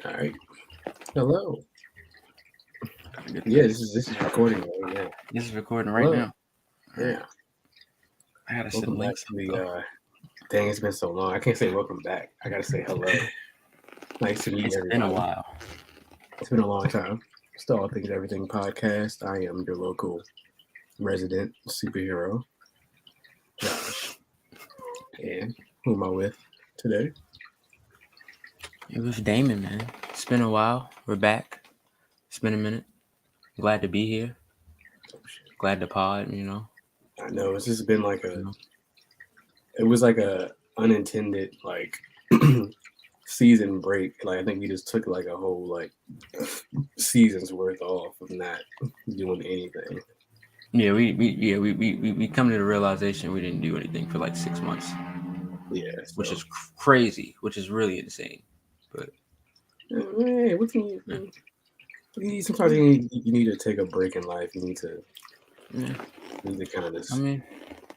All right. Hello. Gotta get Yeah, this. this is recording right now. This is recording right Hello. now. All right. Yeah. I gotta send Welcome back links to up the though. dang, it's been so long. I can't say welcome back. I gotta say hello. Nice to meet It's been a everybody. while. It's been a long time. It's the All Things Everything podcast. I am your local resident superhero, Josh. And who am I with today? It was Damon, man. It's been a while. We're back. It's been a minute. Glad to be here. Oh shit. Glad to pod. I know it's just been like You know. it was like a unintended season break. Like I think we just took like a whole season's worth off of not doing anything. We come to the realization we didn't do anything for like 6 months, Yeah, which so is crazy, which is really insane. But hey, what can yeah, sometimes you need to take a break in life. yeah. You need to kind of I just mean,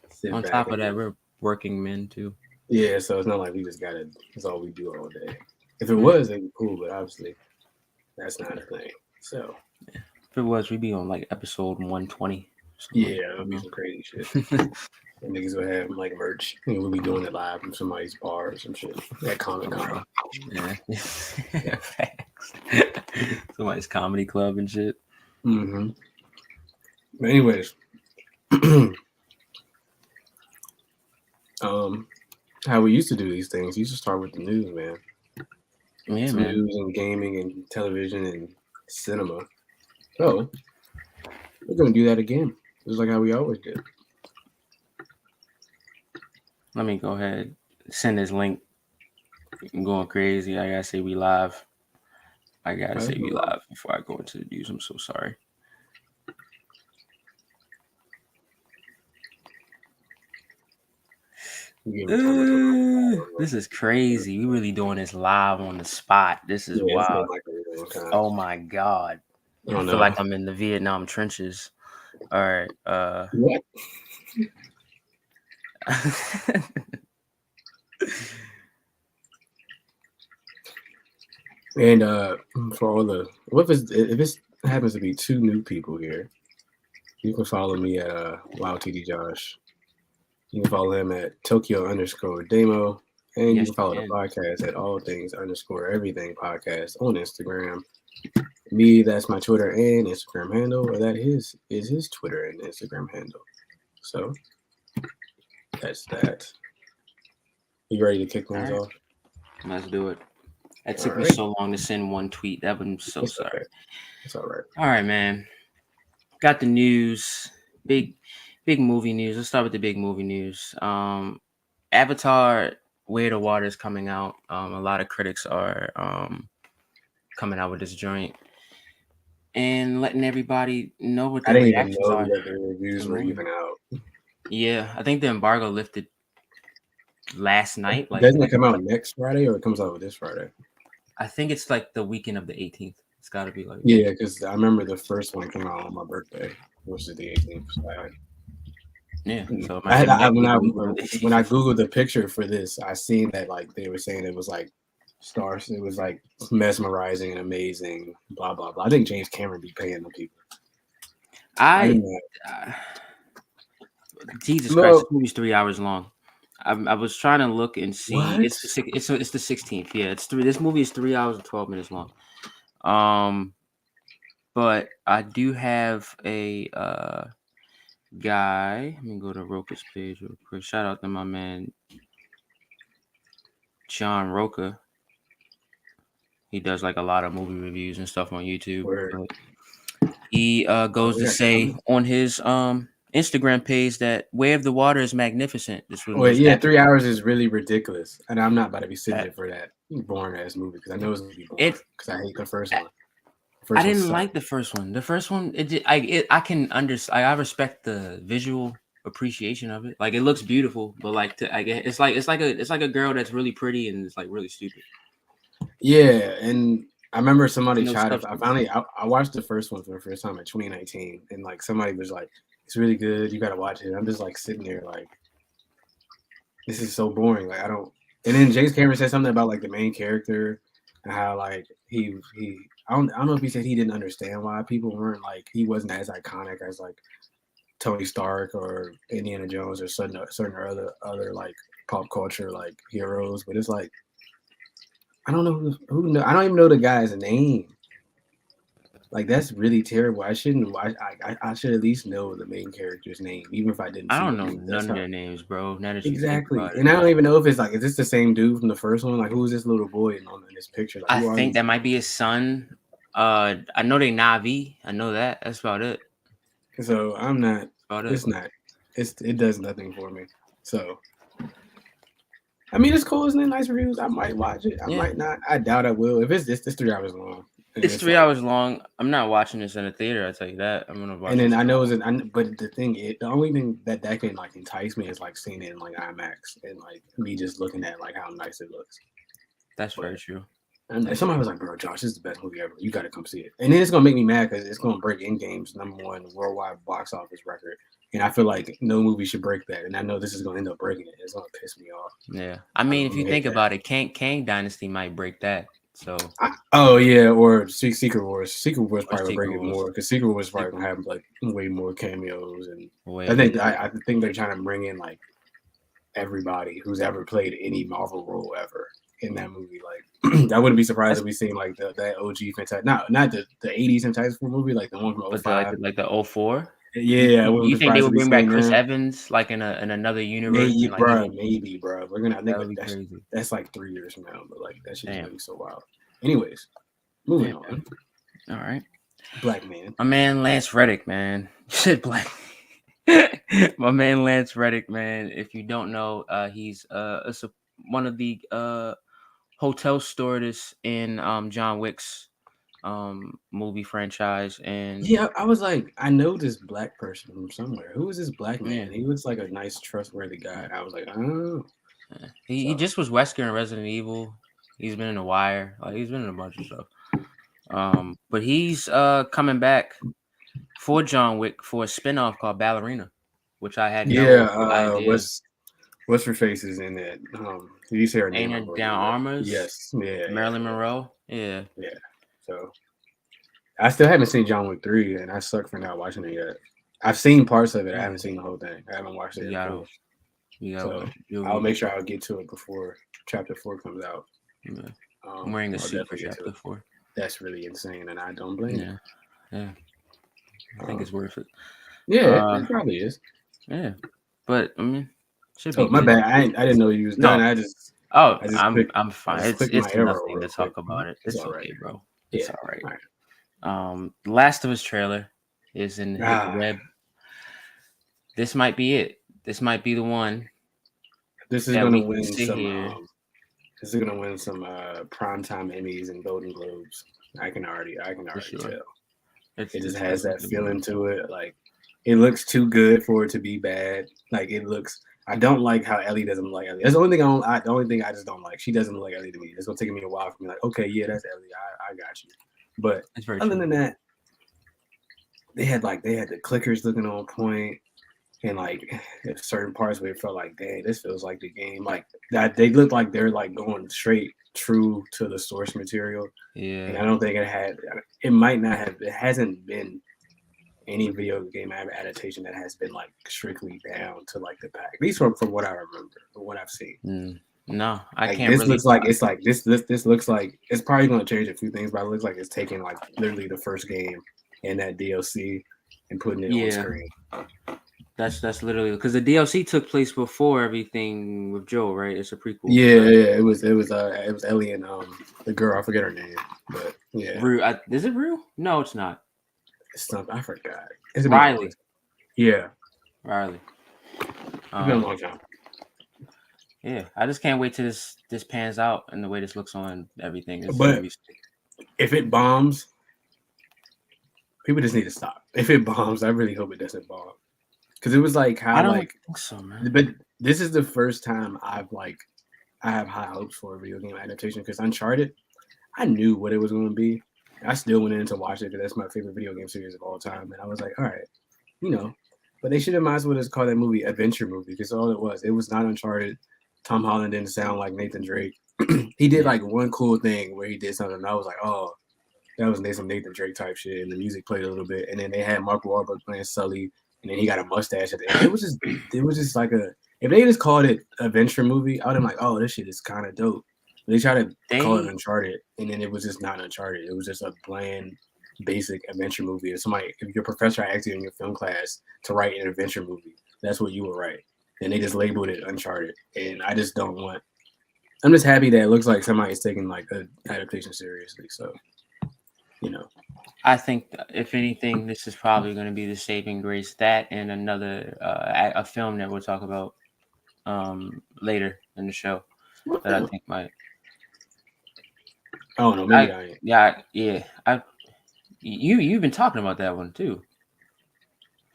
sit on back top and of that, we're working men too. yeah. So it's not like we just gotta. That's all we do all day. If it Yeah. was, it'd be cool. But obviously, that's not a thing. So If it was, we'd be on like episode 120, something like yeah, it would be that. some crazy shit. You know? And niggas would have like merch. We'll be doing it live from somebody's bar or some shit at Comic Con. Bro. Yeah. Facts. Somebody's comedy club and shit. Mm-hmm. But anyways, um, how we used to do these things. We used to start with the news, man. Yeah, Some man. news and gaming and television and cinema. So we're gonna do that again. Just like how we always did. Let me go ahead. Send this link. I'm going crazy. I gotta say we live. I gotta say we live before I go into the news. I'm so sorry. Give him time to put This is crazy. We really doing this live on the spot. This is yeah, it's been wild. like a long time. Oh my god. I I don't feel know. like I'm in the Vietnam trenches. All right. What? And for all the what if this happens to be two new people here, you can follow me at WildTD Josh. You can follow him at Tokyo underscore Demo. And you Yes, can you follow the can. podcast at all things underscore everything podcast on Instagram. Me, that's my Twitter and Instagram handle, or that is his Twitter and Instagram handle. So that's that. You ready to kick All things right. off? Let's do it. It All took me right. so long to send one tweet. That I'm so It's sorry. okay. It's all right. All right, man. Got the news. Big, big movie news. Let's start with the big movie news. Avatar: Way of the Water is coming out. A lot of critics are coming out with this joint and letting everybody know what I their didn't even reactions know are that the to reviews the were movie. even out. Yeah, I think the embargo lifted last night. Doesn't it come out next Friday or it comes out this Friday? I think it's like the weekend of the 18th. It's got to be like Yeah, because I remember the first one came out on my birthday, which is the 18th. So yeah. So I had it might when be I the weekend of the when I 18th. googled the picture for this, I seen that like they were saying it was like stars. It was like mesmerizing and amazing. Blah blah blah. I think James Cameron be paying them people. I I didn't. uh, Jesus Christ, No. this movie's 3 hours long. I was trying to look and see. What? It's the 16th. Yeah, it's three. This movie is 3 hours and 12 minutes long. Um, but I do have a guy. Let me go to Roka's page real quick. Shout out to my man John Roca. He does like a lot of movie reviews and stuff on YouTube. Where? But he goes to say on his Instagram page that Way of the Water is magnificent. This Well, was yeah, 3 hours is really ridiculous, and I'm not about to be sitting that there for that boring ass movie because I know it's gonna be boring it. because I hate the first one. The I first one didn't sucked. like the first one. The first one, I can understand. I respect the visual appreciation of it. Like it looks beautiful, but like I get it's like a girl that's really pretty and it's like really stupid. Yeah, and I remember somebody No tried it. substance. I watched the first one for the first time in 2019, and like somebody was like, "It's really good. You got to watch it." And I'm just like sitting there like, "This is so boring." Like I don't. And then James Cameron said something about like the main character. and how like I don't know if he said he didn't understand why people weren't like he wasn't as iconic as like Tony Stark or Indiana Jones or certain other like pop culture like heroes, but it's like I don't know I don't even know the guy's name. Like that's really terrible. I shouldn't. I should at least know the main character's name, even if I didn't I see the don't know movie. That's none of how their names, bro. Now that you think exactly. about it, And I don't even know if it's like is this the same dude from the first one? Like who is this little boy in this picture? Like I who are think these? that might be his son. I know they Navi. I know that. That's about it. So I'm not. That's about it. It's not. It does nothing for me. So I mean, it's cool. Isn't it? Nice reviews. I might watch it. I Yeah. might not. I doubt I will. If it's this 3 hours long. And It's it's 3 hours long. I'm not watching this in a theater. I tell you that. I'm gonna and watch then this. I know but the only thing that can like entice me is like seeing it in like IMAX and like me just looking at like how nice it looks. That's But very true. and somebody was like, "Bro, Josh, this is the best movie ever. You got to come see it." And then it's gonna make me mad because it's gonna break Endgame's #1 worldwide box office record. And I feel like no movie should break that. And I know this is gonna end up breaking it. It's gonna piss me off. Yeah. I I'm mean, if you gonna hate think that. about it, Kang Dynasty might break that. So Oh yeah, or Secret Wars. Secret Wars or probably gonna break Secret it Wars. more because Secret Wars probably gonna have like way more cameos, and Way I think more. I think they're trying to bring in like everybody who's ever played any Marvel role ever in that movie. Like I wouldn't be surprised That's, if we seen like that OG Fantastic, not the '80s Fantastic Four movie, like the one from but '05. like the '04. Yeah, I wouldn't You be think they surprised if would we bring back seen Chris them. Evans like in another universe Maybe, and like bro. Maybe, bro. We're gonna. I think that would be that's crazy. that's like 3 years from now, but like that shit is gonna Damn. be so wild. Anyways, moving Damn. on. All right. Black man. My man Lance Reddick, man. You said black. My man Lance Reddick, man. If you don't know, he's one of the hotel stewardess in John Wick's movie franchise, and Yeah, I was like, I know this black person from somewhere. Who is this black yeah, man? He looks like a nice, trustworthy guy. And I was like, oh. he So just was Wesker in Resident Evil. He's been in The Wire. Like he's been in a bunch of stuff. But he's coming back for John Wick for a spinoff called Ballerina, which I had no yeah, idea. what's her face is in it? Did you say her name? Ana I'm Down Armas, yes, yeah, Marilyn Monroe. Yeah. yeah. So I still haven't seen John Wick 3, and I suck for not watching it yet. I've seen parts of it. I haven't seen the whole thing. I haven't watched it You in gotta, full. you gotta So watch it. I'll make sure I'll get to it before Chapter 4 comes out. Yeah. I'm wearing a I'll suit for definitely get to Chapter it. 4. That's really insane, and I don't blame you. Yeah. I think it's worth it. Yeah, it probably is. Yeah, but I mean, should be. Oh, my good. bad. I didn't know you was done. No. I just I'm fine. It's my arrow nothing real to talk quick. about it. It's all right. okay, bro. It's Yeah, all right. all right. The Last of Us trailer is in hit the web. This might be it. This might be the one. This is that gonna we win can sit some. here. This is gonna win some primetime Emmys and Golden Globes. I can already sure. tell. It just It's has that definitely feeling to it. Like it looks too good for it to be bad. Like it looks. I don't like how Ellie doesn't look like Ellie. That's the only thing the only thing I just don't like. She doesn't look like Ellie to me. It's gonna take me a while for me like, okay, yeah, that's Ellie. I got you. But It's very other true. than that, they had the clickers looking on point, and like certain parts where it felt like, dang, this feels like the game. Like that, they look like they're like going straight true to the source material. Yeah. And I don't think it might not have. It hasn't been any video game adaptation that has been like strictly down to like the pack. At least from what I remember, from what I've seen. No, I like, can't. This really looks like it's like this looks like it's probably going to change a few things, but it looks like it's taking like literally the first game and that DLC and putting it on screen. That's literally because the DLC took place before everything with Joel, right? It's a prequel. Yeah, right? yeah. It was Ellie and the girl. I forget her name, but yeah. Rue, is it Rue? No, it's not. It's something I forgot. It's Riley. Yeah, Riley. It's been a long time. Yeah, I just can't wait till this pans out and the way this looks on everything. But if it bombs, people just need to stop. If it bombs, I really hope it doesn't bomb. Because it was like how I don't think so, man. But this is the first time I have high hopes for a video game adaptation. Because Uncharted, I knew what it was going to be. I still went in to watch it because that's my favorite video game series of all time. And I was like, all right, But they should have might as well just called that movie Adventure Movie because all it was not Uncharted. Tom Holland didn't sound like Nathan Drake. he did Yeah. like one cool thing where he did something. And I was like, oh, that was some Nathan Drake type shit, and the music played a little bit, and then they had Mark Wahlberg playing Sully, and then he got a mustache at the end. It was just like a. If they just called it adventure movie, I would have been like, oh, this shit is kind of dope. They tried to call it Uncharted, and then it was just not Uncharted. It was just a bland, basic adventure movie. If your professor asked you in your film class to write an adventure movie, that's what you would write. And they just labeled it Uncharted, and I just don't want. I'm just happy that it looks like somebody's taking like an adaptation seriously. So, I think if anything, this is probably going to be the saving grace. That and another a film that we'll talk about later in the show that I think might. Oh no, maybe I ain't. Yeah. You've been talking about that one too.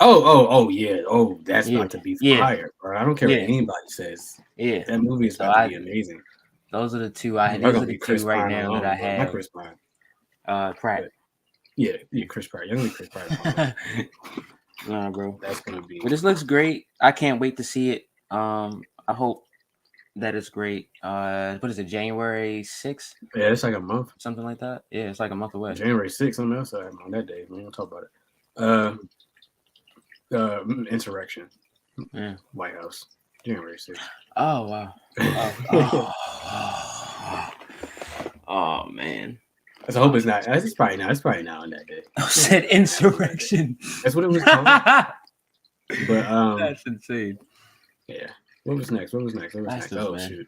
Oh yeah. Oh, that's about to be fire, bro. I don't care what anybody says. Yeah, that movie is about to be amazing. Those are the two those are the two right now that I have. Not Chris Pine. Pratt. Yeah, Chris Pratt. You're gonna be Chris Pratt. Nah, bro. That's gonna be. But this looks great. I can't wait to see it. I hope that it's great. What is it? January 6th? Yeah, it's like a month. Something like that. Yeah, it's like a month away. January 6th. Something else on that day. We don't talk about it. Insurrection. Yeah. White House. January 6th. Oh wow. Oh man. I hope it's not. It's probably not. It's probably not on that day. I said insurrection. That's what it was called. But that's insane. Yeah. What was next? Oh man. shoot.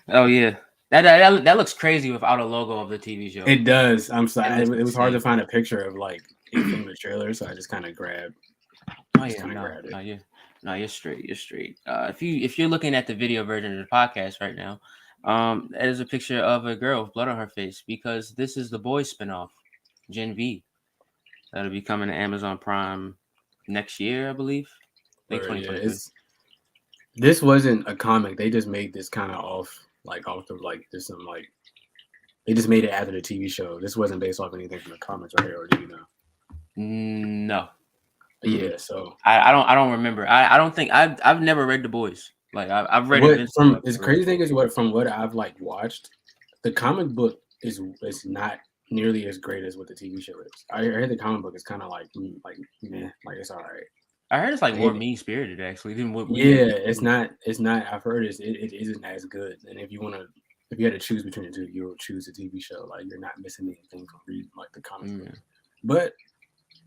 Oh yeah. That looks crazy without a logo of the TV show. It does. I'm sorry. It was hard to find a picture of like it from the trailer, so I just kind of grabbed. Oh yeah. No, you're straight. You're straight. If you're looking at the video version of the podcast right now, there's a picture of a girl with blood on her face because this is the Boys spinoff, Gen V, that'll be coming to Amazon Prime next year, I believe. I think 2023. This wasn't a comic. They just made this kind of off this some like they just made it after the TV show. This wasn't based off anything from the comics right here, or do you know? No. Yeah, so I don't remember. I don't think I've never read The Boys. Like I've read it from this crazy thing is from what I've like watched, the comic book is not nearly as great as what the TV show is. I heard the comic book is kind of like meh, like it's all right. I heard it's like more mean spirited actually than what. It's not. I've heard it isn't as good. And if you had to choose between the two, you'll choose the TV show. Like you're not missing anything from reading like the comic book. But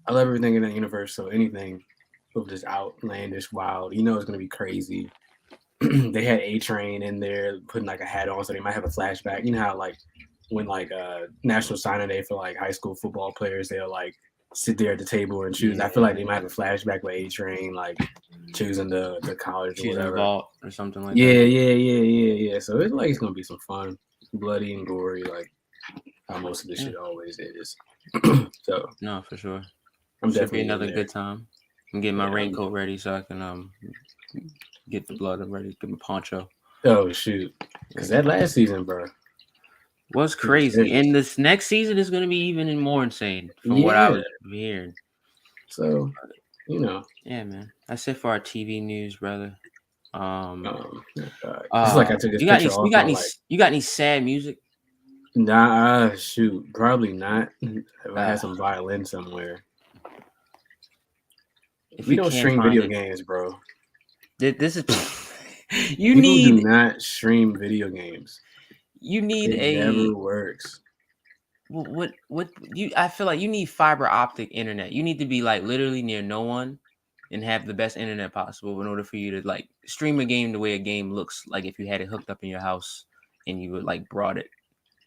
I love everything in that universe. So anything of this outlandish, wild, it's gonna be crazy. They had A-Train in there putting like a hat on, so they might have a flashback. You know how like when like National Signing Day for like high school football players, they'll like sit there at the table and choose. I feel like they might have a flashback with A-Train, like choosing the college or whatever, vault or something like that. Yeah. So it's gonna be some fun, bloody and gory, like how most of this shit always is. So no, for sure. I'm Should definitely be another good time. I'm getting my raincoat ready so I can get the blood ready, get my poncho. Oh shoot, because that last season, bro, was crazy, and this next season is going to be even more insane from what I was hearing. So, yeah, man. That's it for our TV news, brother. It's like I took this picture off. You got any sad music? Nah, shoot, probably not. I had some violin somewhere. We don't stream video games, bro. This is People do not stream video games. You need it never works. What I feel like you need fiber optic internet. You need to be like literally near no one and have the best internet possible in order for you to like stream a game the way a game looks like if you had it hooked up in your house and you would like brought it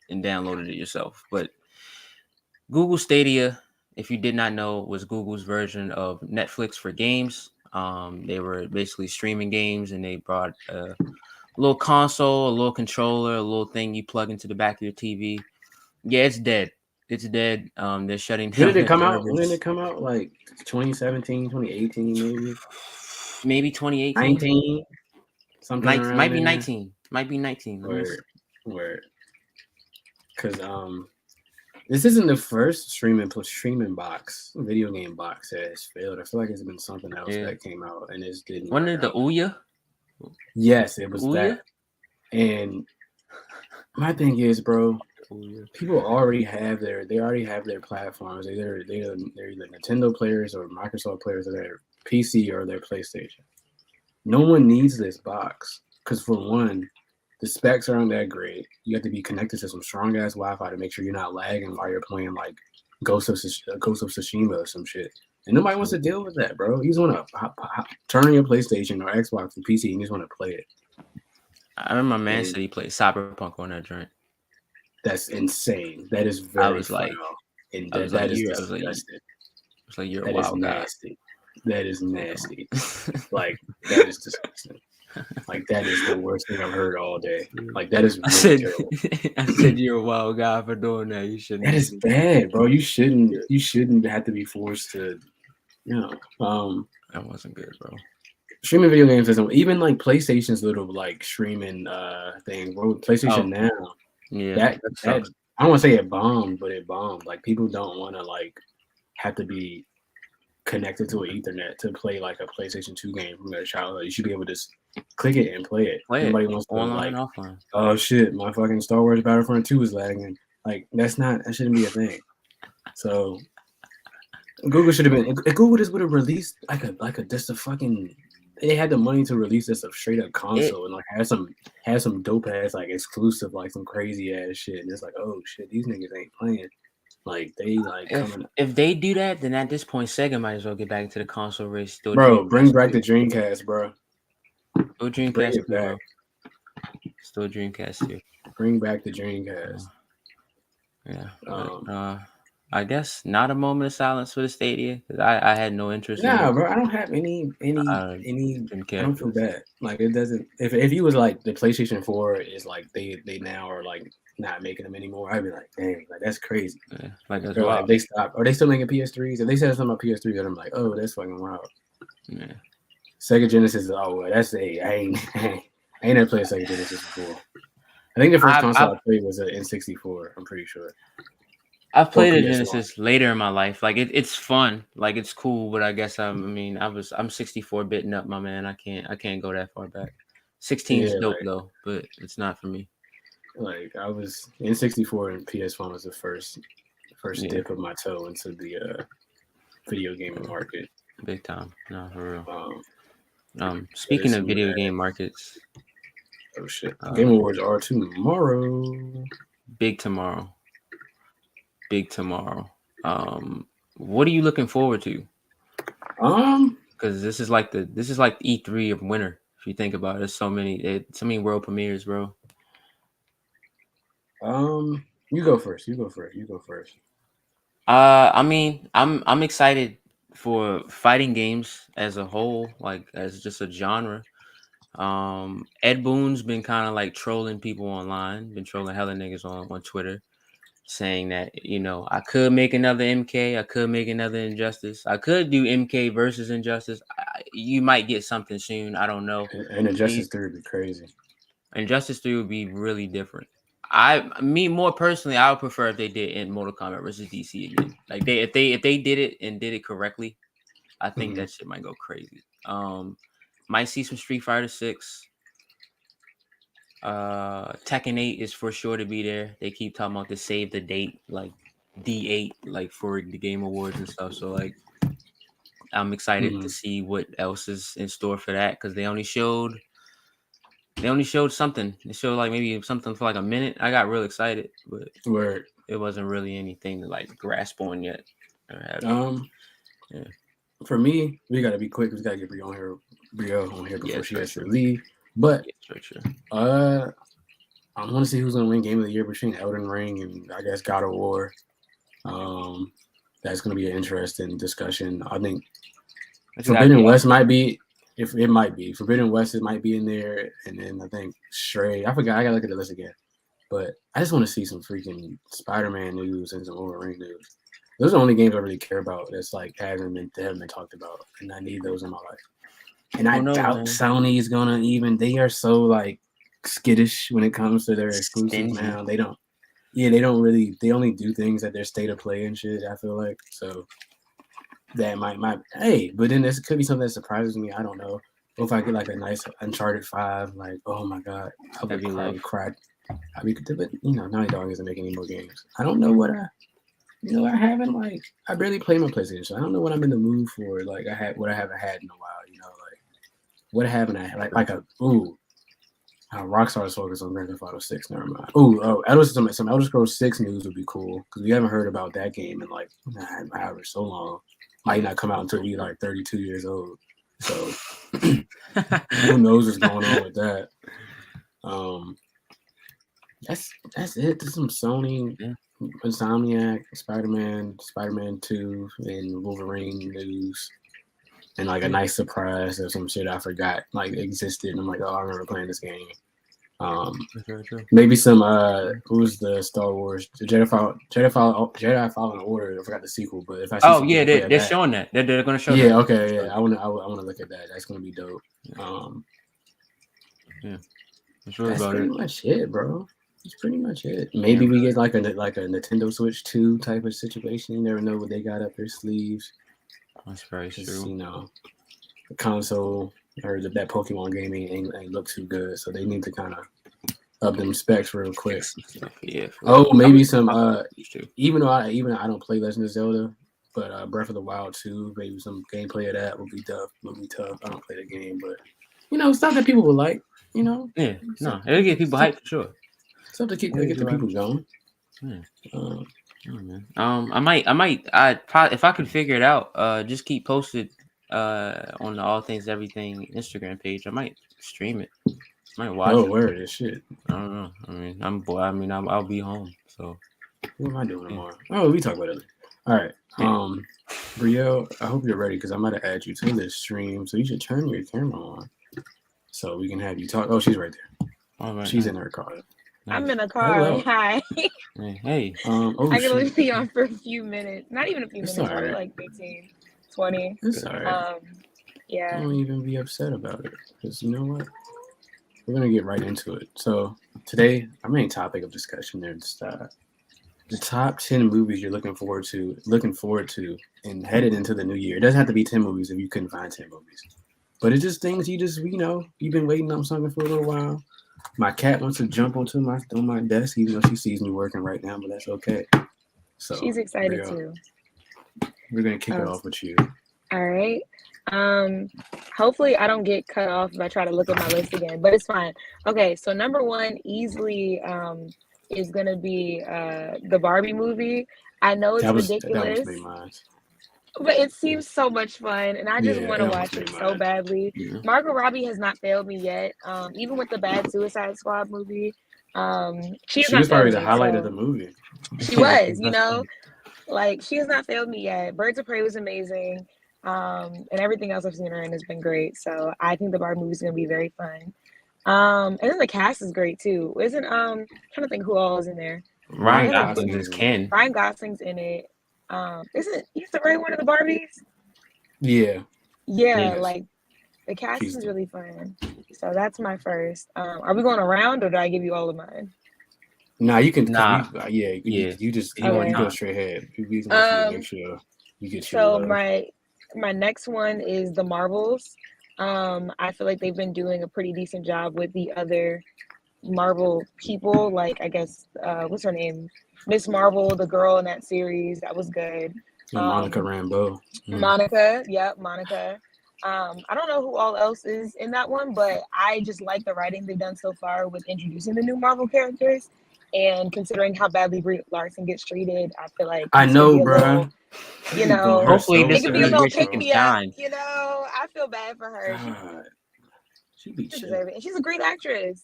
and downloaded it yourself. But Google Stadia, if you did not know, was Google's version of Netflix for games. They were basically streaming games, and they brought a little console, a little controller, a little thing you plug into the back of your TV. Yeah, it's dead. It's dead. They're shutting down. When did it come out? When did it come out? Like 2017, 2018, maybe? Maybe 2018. 19? Something around might be there. 19. Might be 19. Word. Because this isn't the first streaming box, video game box that has failed. I feel like it's been something else that came out and it didn't. Wasn't it the Ouya? Yes, it was Ouya? that. And My thing is, bro, Cool, yeah. people already have their platforms. They're either Nintendo players or Microsoft players or their PC or their PlayStation. No one needs this box because for one, the specs aren't that great. You have to be connected to some strong ass Wi-Fi to make sure you're not lagging while you're playing like Ghost of Tsushima or some shit. And nobody wants to deal with that, bro. You just want to turn on your PlayStation or Xbox or PC and you just want to play it. I remember my man And said he played Cyberpunk on that joint. that's insane. That is I very was like, foul. And I was that like, is I was disgusting. like, you're a That is wild guy. nasty. That is nasty. Like that is disgusting. Like that is the worst thing I've heard all day. Like that is really terrible. I said you're a wild guy for doing that. You shouldn't. That is bad, bro. You shouldn't have to be forced to, you know. That wasn't good, bro. Streaming video games doesn't even like PlayStation's little like streaming thing. Bro, PlayStation Now. Yeah, That sucks. I don't want to say it bombed, but it bombed. Like people don't want to like have to be connected to an Ethernet to play like a PlayStation 2 game from their childhood. You should be able to just click it and play it. Nobody wants to online like, and offline. oh shit, my fucking Star Wars Battlefront 2 is lagging. Like that shouldn't be a thing. So Google should have been. If Google just would have released just a fucking. They had the money to release this a straight up console and like had some dope ass like exclusive like some crazy ass shit. And it's like, oh shit, these niggas ain't playing. Like they like coming. If they do that, then at this point, Sega might as well get back into the console race. Bro, bring back the Dreamcast, bro. Still Dreamcast too, bro. Still Dreamcast too. Bring back the Dreamcast. Yeah. I guess not a moment of silence for the Stadia because I had no interest. Nah, bro, I don't have any. I don't feel bad. Like it doesn't. If you was like the PlayStation 4 is like they now are like not making them anymore, I'd be like, dang, like that's crazy. Yeah, like that's wild. like they stopped. Are they still making PS3s? If they said something about PS3, then I'm like, oh, that's fucking wild. Yeah. Sega Genesis is that's I ain't never played Sega Genesis before. I think the first console I played was an N64. I'm pretty sure. I've played a Genesis later in my life. Like it's fun, like it's cool, but I guess I'm 64-bitting up, my man. I can't go that far back. 16 is dope though, but it's not for me. Like I was N64 and PS1 was the first dip of my toe into the video gaming market. Big time, no, for real. Speaking of video game markets, oh shit, Game Awards are tomorrow. Big tomorrow. What are you looking forward to? Because this is like E3 of winter. If you think about it, there's so many world premieres, bro. You go first. I'm excited for fighting games as a whole, like as just a genre. Ed Boon's been kind of like trolling people online, been trolling hella niggas on Twitter, saying that, I could make another MK, I could make another Injustice, I could do MK versus Injustice. You might get something soon, I don't know. And Injustice 3 would be crazy. Injustice 3 would be really different. More personally, I would prefer if they did in Mortal Kombat versus DC again. Like if they did it and did it correctly, I think that shit might go crazy. Might see some Street Fighter 6. Tekken 8 is for sure to be there. They keep talking about the save the date, like D8, like for the Game Awards and stuff. So like, I'm excited to see what else is in store for that because they only showed something. They showed like maybe something for like a minute. I got real excited, but it wasn't really anything to like grasp on yet. For me, we gotta be quick. We gotta get Brio on here before she has to leave. But I want to see who's gonna win Game of the Year between Elden Ring and I guess God of War. That's gonna be an interesting discussion. I think Forbidden West might be. If it might be Forbidden West, it might be in there, and then I think Stray. I forgot. I gotta look at the list again. But I just want to see some freaking Spider-Man news and some Wolverine news. Those are the only games I really care about. That's like haven't been talked about, and I need those in my life. And I doubt Sony's gonna even. They are so like skittish when it comes to their exclusives now. They don't. Yeah, they don't really. They only do things at their state of play and shit. I feel like so. That might hey, but then this could be something that surprises me. I don't know. Or if I get like a nice Uncharted 5, like oh my god, I would probably cry. I mean, but Naughty Dog isn't making any more games. I don't know what I haven't like. I barely play my PlayStation. So I don't know what I'm in the mood for. Like I haven't had in a while. Like what haven't I had? Like a Rockstar's focus on Grand Theft Auto 6. Never mind. Some Elder Scrolls 6 news would be cool because we haven't heard about that game in like however so long. Might not come out until we like 32 years old. So who knows what's going on with that? That's it. There's some Sony, Insomniac, Spider-Man 2, and Wolverine news, and like a nice surprise of some shit I forgot like existed. And I'm like, oh, I remember playing this game. Maybe some who's the Star Wars Jedi Fallen Order. I forgot the sequel, but if I see they're showing that they're going to show. Yeah, okay, yeah. I want to look at that. That's going to be dope. That's pretty much it, bro. That's pretty much it. Maybe we get like a Nintendo Switch 2 type of situation. You never know what they got up their sleeves. That's very true. The console or that Pokemon gaming ain't look too good, so they need to kind of up them specs real quick. Yeah. Maybe some. Even though I don't play Legend of Zelda, but Breath of the Wild 2, maybe some gameplay of that would be tough. I don't play the game, but stuff that people would like. Yeah, no, it'll get people hyped for sure. Stuff to get the people going. I might if I could figure it out, just keep posted on the All Things Everything Instagram page. I might stream it. I might watch it. Oh, word is shit. I don't know. I mean, I'm bored. I mean, I'll be home. So what am I doing tomorrow? Oh, we talk about it. All right. Brielle, I hope you're ready because I might have added you to this stream, so you should turn your camera on so we can have you talk. Oh, she's right there. All right. She's in her car. Nice. I'm in a car. Hello. Hi. Hey. I can only be on for a few minutes. Not even a few minutes. Probably like 15, 20. It's all right. Yeah. Don't even be upset about it because you know what? We're gonna get right into it. So today, our main topic of discussion is the top 10 movies you're looking forward to, and headed into the new year. It doesn't have to be 10 movies if you couldn't find 10 movies, but it's just things you've been waiting on something for a little while. My cat wants to jump on my desk, even though she sees me working right now, but that's okay. So she's excited too. We're gonna kick it off with you. All right. Hopefully I don't get cut off if I try to look at my list again, but it's fine. Okay, so number one easily is gonna be the Barbie movie. I know it's ridiculous. That was mine. But it seems so much fun, and I just want to watch it so badly. Yeah. Margot Robbie has not failed me yet. Even with the bad Suicide Squad movie, she was probably the highlight of the movie. She was, like she has not failed me yet. Birds of Prey was amazing, and everything else I've seen her in has been great. So I think the Barbie movie is going to be very fun. And then the cast is great too. Isn't trying to think who all is in there. Ryan Gosling is Ken. Ryan Gosling's in it. Isn't he's the right one of the Barbies? Yeah. Yeah, like the cast is really fun. So that's my first. Are we going around or do I give you all of mine? Nah, you can. You just you go straight ahead. Make sure you get so my next one is the Marvels. I feel like they've been doing a pretty decent job with the other Marvel people. Like I guess what's her name? Miss Marvel, the girl in that series, that was good. Monica Rambeau. Monica. I don't know who all else is in that one, but I just like the writing they've done so far with introducing the new Marvel characters. And considering how badly Brie Larson gets treated, I feel like I know, bro. Hopefully it could be a little pick me up. I feel bad for her. She deserves it. And she's a great actress.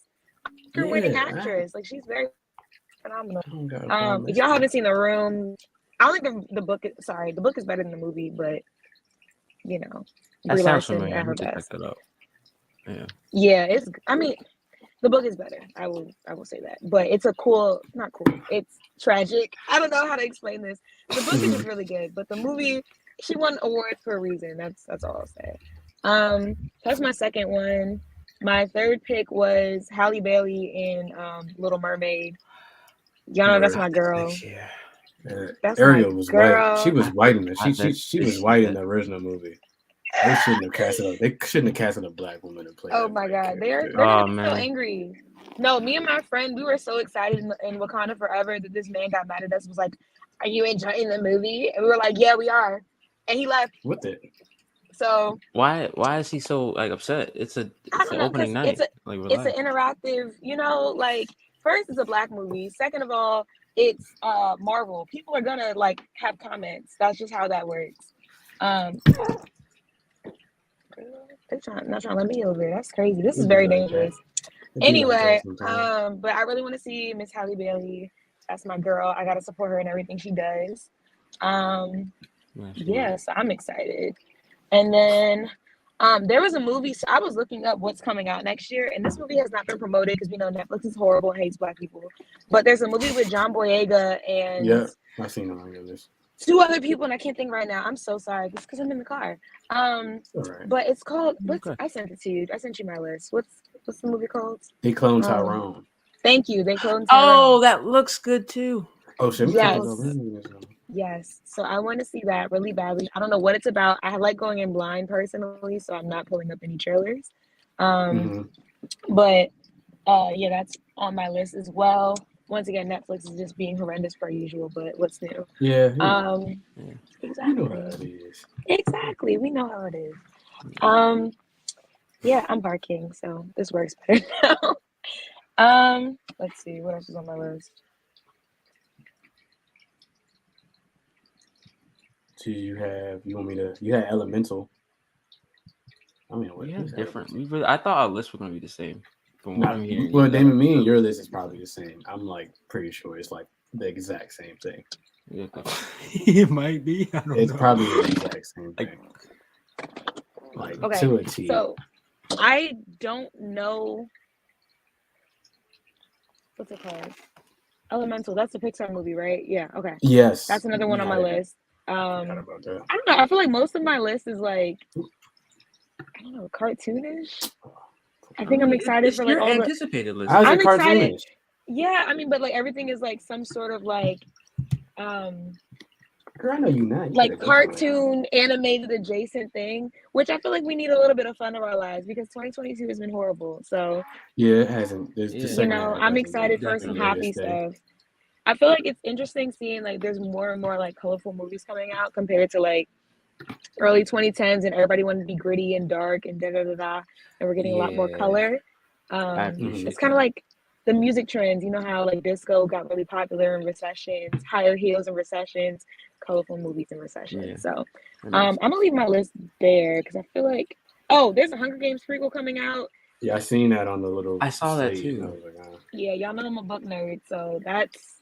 Winning actress. Like she's very phenomenal. If y'all haven't seen The Room, I don't think the book is better than the movie, but that sounds familiar. At her best. Yeah, the book is better. I will say that. But it's not cool. It's tragic. I don't know how to explain this. The book is just really good, but the movie, she won awards for a reason. That's all I'll say. That's my second one. My third pick was Halle Bailey in Little Mermaid. Y'all know that's my girl. Yeah. Ariel was white. She was white in the she was white in the original movie. They shouldn't have casted a black woman to play. Oh my god, they're so angry. No, me and my friend, we were so excited in Wakanda Forever that this man got mad at us. Was like, "Are you enjoying the movie?" And we were like, "Yeah, we are." And he left. What the? So Why is he so like upset? It's I the don't know, opening because night. Like it's an relax. interactive. Like first it's a black movie. Second of all, it's Marvel. People are gonna like have comments. That's just how that works. They're not trying to let me over. That's crazy. This is It'd be very like that. dangerous. It'd be like that Anyway, sometimes. but I really want to see Miss Halle Bailey. That's my girl. I gotta support her in everything she does. Yeah, so I'm excited. And then there was a movie. So I was looking up what's coming out next year, and this movie has not been promoted because we know Netflix is horrible and hates black people. But there's a movie with John Boyega and Yeah, I've seen it on your list. 2 other people, and I can't think right now. I'm so sorry. It's because I'm in the car. All right. But it's called. Okay. I sent it to you. I sent you my list. What's the movie called? They cloned Tyrone. Thank you. They cloned Tyrone. Oh, that looks good too. Oh, shit. Yes. So I want to see that really badly. I don't know what it's about. I like going in blind personally, so I'm not pulling up any trailers. But yeah, that's on my list as well. Once again, Netflix is just being horrendous per usual, but what's new? Yeah. Exactly. You know how it is. Exactly. We know how it is. Yeah, I'm barking, so this works better now. Let's see, what else is on my list? So you had Elemental. I mean, what is different? I thought our list was gonna be the same. From what I'm hearing. Well, Damon, me and your list is probably the same. I'm like pretty sure it's like the exact same thing. Yeah, it might be. It's probably the exact same thing. Like to a T. So I don't know what's it called. Elemental. That's a Pixar movie, right? Yeah. Okay. Yes. That's another one on my list. I don't know. I feel like most of my list is like, I don't know, cartoonish. I think I'm excited for like all anticipated list. I'm excited. Yeah, I mean, but like everything is like some sort of like Girl, I know you not. Like cartoon animated adjacent thing, which I feel like we need a little bit of fun in our lives because 2022 has been horrible. So yeah, it hasn't. I'm excited for some happy stuff. I feel like it's interesting seeing like there's more and more like colorful movies coming out compared to like early 2010s, and everybody wanted to be gritty and dark and and we're getting a lot more color. It's kind of like the music trends. You know how like disco got really popular in recessions, higher heels in recessions, colorful movies in recessions. Yeah. So I'm gonna leave my list there because I feel like there's a Hunger Games prequel coming out. Yeah, I seen that on the little. I saw that too. Yeah, y'all know I'm a book nerd, so that's.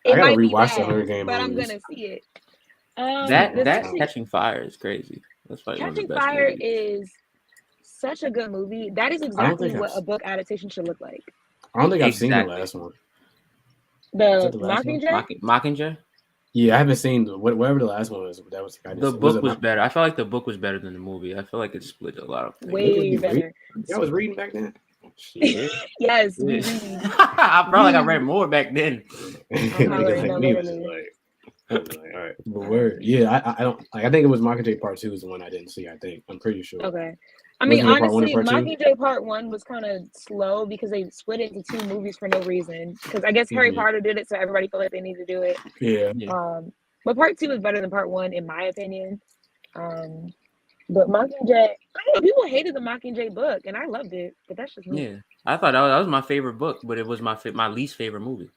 I gotta rewatch the Hunger Games, but I'm gonna see it. That Catching Fire is crazy. That's probably Catching Fire is such a good movie. That is exactly what a book adaptation should look like. I don't think I've seen the last one. The Mockingjay? Mockingjay? Yeah, I haven't seen whatever the last one was. That was the book was better. I felt like the book was better than the movie. I feel like it split a lot of things. Way better. I was reading back then. Yes, I felt like I read more back then. All right, but word, yeah, I don't like. I think it was Mockingjay Part 2 is the one I didn't see. I think I'm pretty sure. Okay, I mean honestly, Mockingjay Part 1 was kind of slow because they split it into 2 movies for no reason. Because I guess Harry Potter did it, so everybody felt like they needed to do it. Yeah. But Part 2 is better than Part 1 in my opinion. But Mockingjay, people hated the Mockingjay book, and I loved it. But that's just me. Yeah, I thought that was my favorite book, but it was my least favorite movie.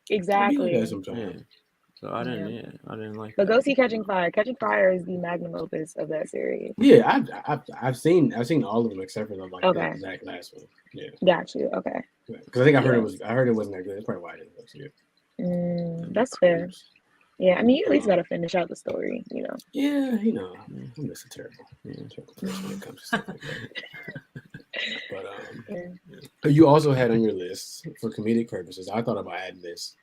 Exactly. Yeah. So I didn't like. But go see Catching Fire. Catching Fire is the magnum opus of that series. Yeah, I've seen all of them except for the the exact last one. Yeah. Got you. Okay. Because I think I heard it wasn't that good. That's probably why I didn't go see it. That's fair. Yeah, I mean, you at least gotta finish out the story, you know. Yeah, I'm just terrible. Terrible person when it comes to stuff like that. But you also had on your list for comedic purposes. I thought about adding this.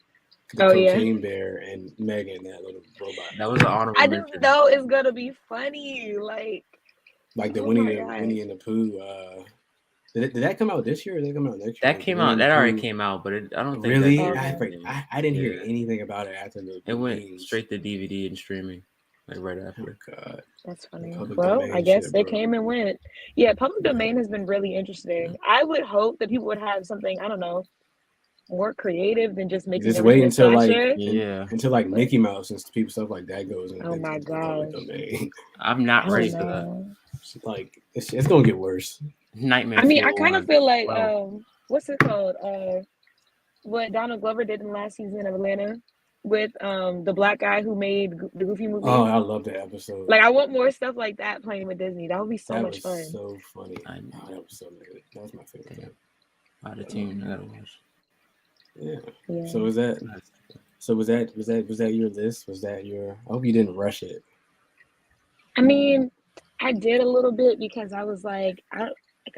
The Cocaine Bear and Megan, that little robot. That was an honorable mention. I just know it's gonna be funny, like the Winnie and the Pooh. Did that come out this year or did it come out next year? That came out. That already came out, but I don't think. Really? I didn't hear anything about it after the. It went straight to DVD and streaming. like right after. God. That's funny. Public Well, domain I guess shit, they bro. came and went. Yeah, public domain has been really interesting. I would hope that people would have something, I don't know, more creative than just making Just everything wait a until like slasher. until like Mickey Mouse and people stuff like that goes Oh into my the public gosh. domain. I'm not I ready don't for that. know. It's like it's gonna get worse. Nightmare I mean, I Fuel kind of 1. feel like Well, what's it called? What Donald Glover did in the last season of Atlanta with the black guy who made the Goofy movie. Oh, I love that episode. Like, I want more stuff like that playing with Disney. That would be so that much was fun. so funny. I know. Oh, that was so good. That was my favorite thing. Out of tune. I gotta watch. Yeah. So was that your list? Was that your? I hope you didn't rush it. I mean, I did a little bit because I was like, I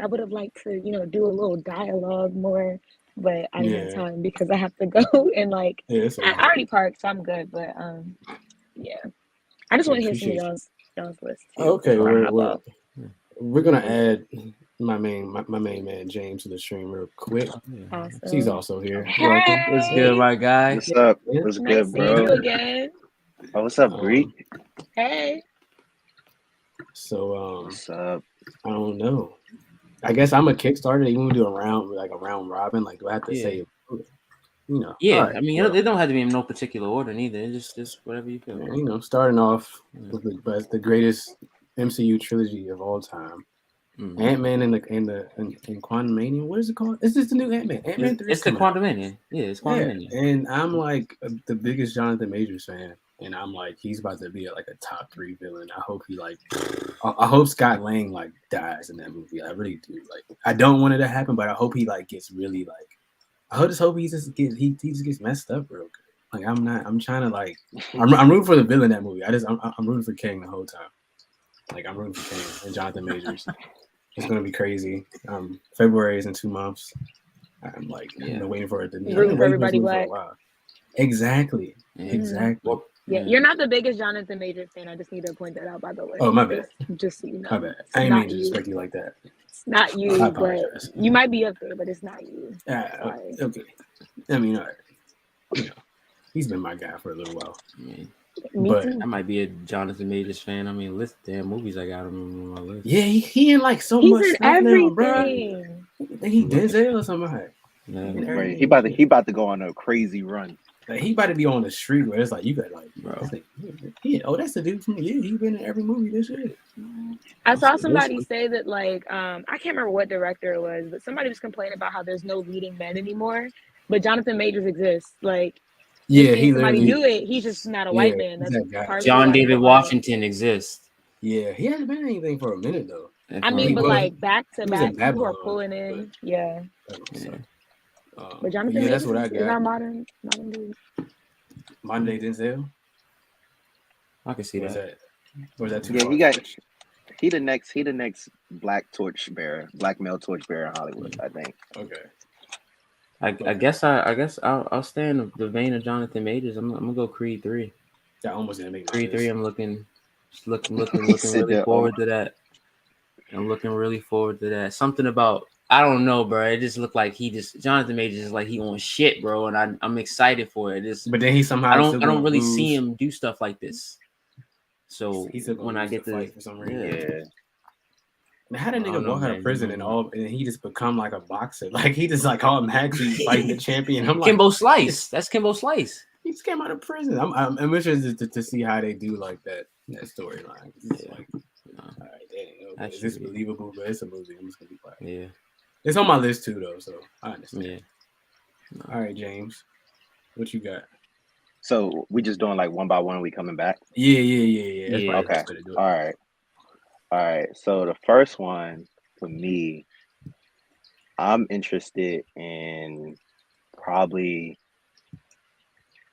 would have liked to, do a little dialogue more, but I didn't have time because I have to go and like I already parked, so I'm good. But yeah, I just want to hear some of y'all's list. Okay, we're gonna add my main man James to the stream real quick. Awesome. He's also here. Hey! What's good, my guy? What's up? What's Nice good, seeing bro? you again. Oh, what's up, Greek? Hey. So what's up? I don't know. I guess I'm a Kickstarter. You want to do a round robin? Like, do I have to say, Yeah, right, I mean, they don't have to be in no particular order neither. It's just whateve you feel. Starting off with the greatest MCU trilogy of all time. Mm-hmm. Ant-Man and Quantumania. What is it called? Is this the new Ant-Man? Ant-Man 3. It's the Quantumania. Yeah, it's Quantumania. Yeah. And I'm like the biggest Jonathan Majors fan. And I'm like, he's about to be a top 3 villain. I hope I hope Scott Lang dies in that movie. I really do. I don't want it to happen, but I hope he gets really I just hope he just gets messed up real good. I'm trying to I'm rooting for the villain in that movie. I'm rooting for Kang the whole time. I'm rooting for Kang and Jonathan Majors. It's gonna be crazy. February is in 2 months. I'm waiting for it to be. Rooting for everybody black. Exactly. Mm-hmm. Exactly. Yeah, you're not the biggest Jonathan Majors fan. I just need to point that out, by the way. Oh, my bad. Just so you know. My bad. I didn't mean to expect you like that. It's not you, but you might be up there, but it's not you. Okay. I mean, all right. He's been my guy for a little while. Me too. I might be a Jonathan Majors fan. I mean, list damn movies I got him on my list. Yeah, he in so he's much in stuff everything. now, bro. He Denzel or somebody. Yeah. Right. He about to go on a crazy run. He about to be on the street where it's you got bro. That's the dude from he's been in every movie this year. I saw somebody say that I can't remember what director it was, but somebody was complaining about how there's no leading men anymore, but Jonathan Majors exists. He somebody do it. He's just not a white man. That's John David Washington exists. Yeah, he hasn't been anything for a minute though. I mean, but back to back, people are pulling in. Yeah. But Jonathan Majors that's what I got. Is our modern dude. Modern day Denzel. I can see that. Or is that too far? He the next black male torch bearer in Hollywood, I think. Okay. I guess I'll stay in the vein of Jonathan Majors. I'm gonna go Creed 3. That almost didn't make Creed 3. I'm looking really forward to that. I'm looking really forward to that. Something about I don't know, bro. It just looked like Jonathan Majors is he on shit, bro, and I'm excited for it. But then he somehow I don't really see him do stuff like this. So when I get to for some reason, how did nigga walk out of prison and he just become a boxer? He just automatically fighting the champion. I'm Kimbo Slice. That's Kimbo Slice. He just came out of prison. I'm interested to see how they do that storyline. All right, dang, okay. Is this believable? But it's a movie. I'm just gonna be quiet. Yeah. It's on my list too, though, so I understand. Yeah. All right, James, what you got? So we just doing one by one. We coming back? Yeah. Okay. All right. So the first one for me, I'm interested in probably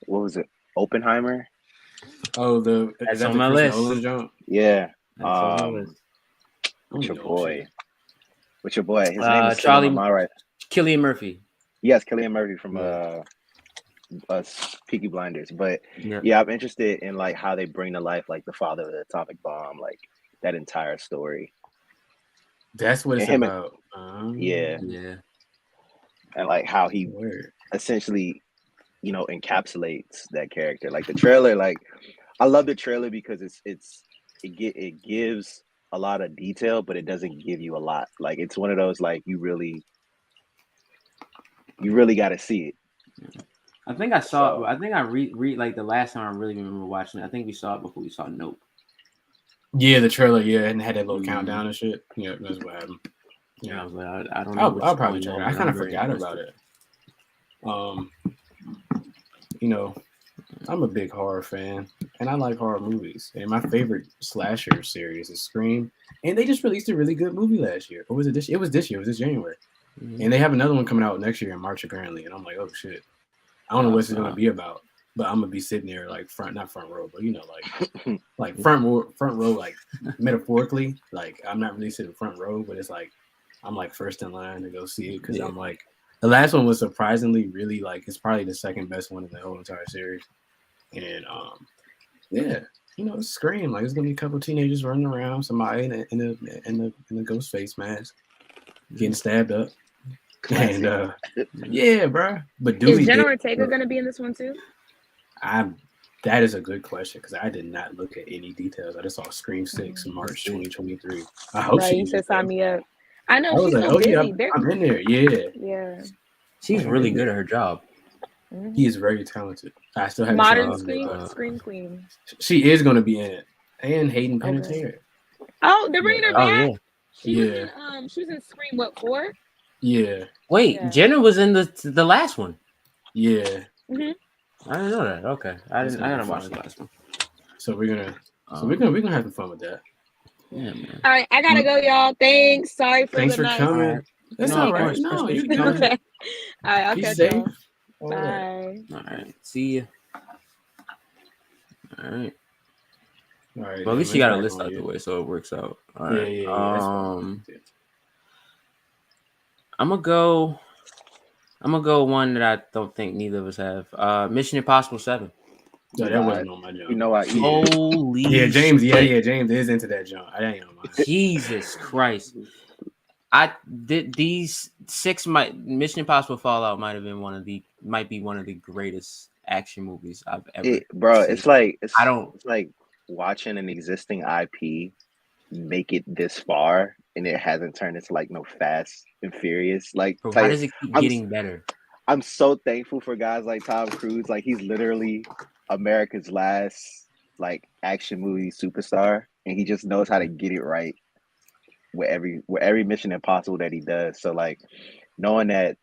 what was it? Oppenheimer. Oh, that's on my list. Yeah. What's your boy? His name is Charlie. Right. Cillian Murphy. Yes, Cillian Murphy from Peaky Blinders. But yeah, I'm interested in how they bring to life the father of the atomic bomb, that entire story. That's what it's about. Yeah. And how he essentially, encapsulates that character. The trailer, I love the trailer because it gives a lot of detail, but it doesn't give you a lot. Like it's one of those like you really got to see it. I think I saw. I think I read like the last time I really remember watching it. I think we saw it before we saw Nope. Yeah, the trailer. Yeah, and had that little countdown and shit. Yeah, that's what happened. Yeah, I was like, I don't know. I'll probably check it. I kind of forgot about it. You know, I'm a big horror fan, and I like horror movies. And my favorite slasher series is Scream, and they just released a really good movie last year. Or was it this? It was this year. It was this January, and they have another one coming out next year in March apparently. And I'm like, oh shit, I don't know what it's gonna be about, but I'm gonna be sitting there like not front row, but you know, like front row, like metaphorically. Like I'm not really sitting front row, but it's like I'm like first in line to go see it because I'm like. The last one was surprisingly really like it's probably the second best one in the whole entire series, and yeah, you know, Scream like it's gonna be a couple teenagers running around, somebody in the ghost face mask getting stabbed up, and yeah, bro. But is Jenna Ortega gonna be in this one too? That is a good question because I did not look at any details. I just saw Scream 6 in March 2023. I hope she. You said sign me up. I know she's like, so busy. I'm in there. Yeah. Yeah. She's really good at her job. Mm-hmm. He is very talented. I still have modern scream queen. She is going to be in it, and Hayden Panettiere. Oh, they're bringing her back. Yeah. She was in Scream 4? Yeah. Wait, Jenna was in the last one. Yeah. Mm-hmm. I didn't know that. Okay, I didn't watch the last one. So we're gonna have some fun with that. Yeah, man. All right, I gotta go, y'all. Thanks. Sorry for Thanks for coming. Right. That's all right. No, you can. Okay. All right, I'll catch y'all. Bye. All right. See you. All right. All right. Well, at least you got a list out the way, so it works out. All right. Yeah. I'm gonna go one that I don't think neither of us have. Mission Impossible 7. No, that wasn't on my jump. You know what? Holy James. Yeah, James is into that jump. I ain't on mine. Jesus Christ. I did these 6 Mission Impossible Fallout might be one of the greatest action movies I've ever seen. It's like it's like watching an existing IP make it this far and it hasn't turned into like no Fast and Furious. Like, bro, how does it keep getting better? I'm so thankful for guys like Tom Cruise. Like, he's literally America's last like action movie superstar, and he just knows how to get it right with every Mission Impossible that he does. So like knowing that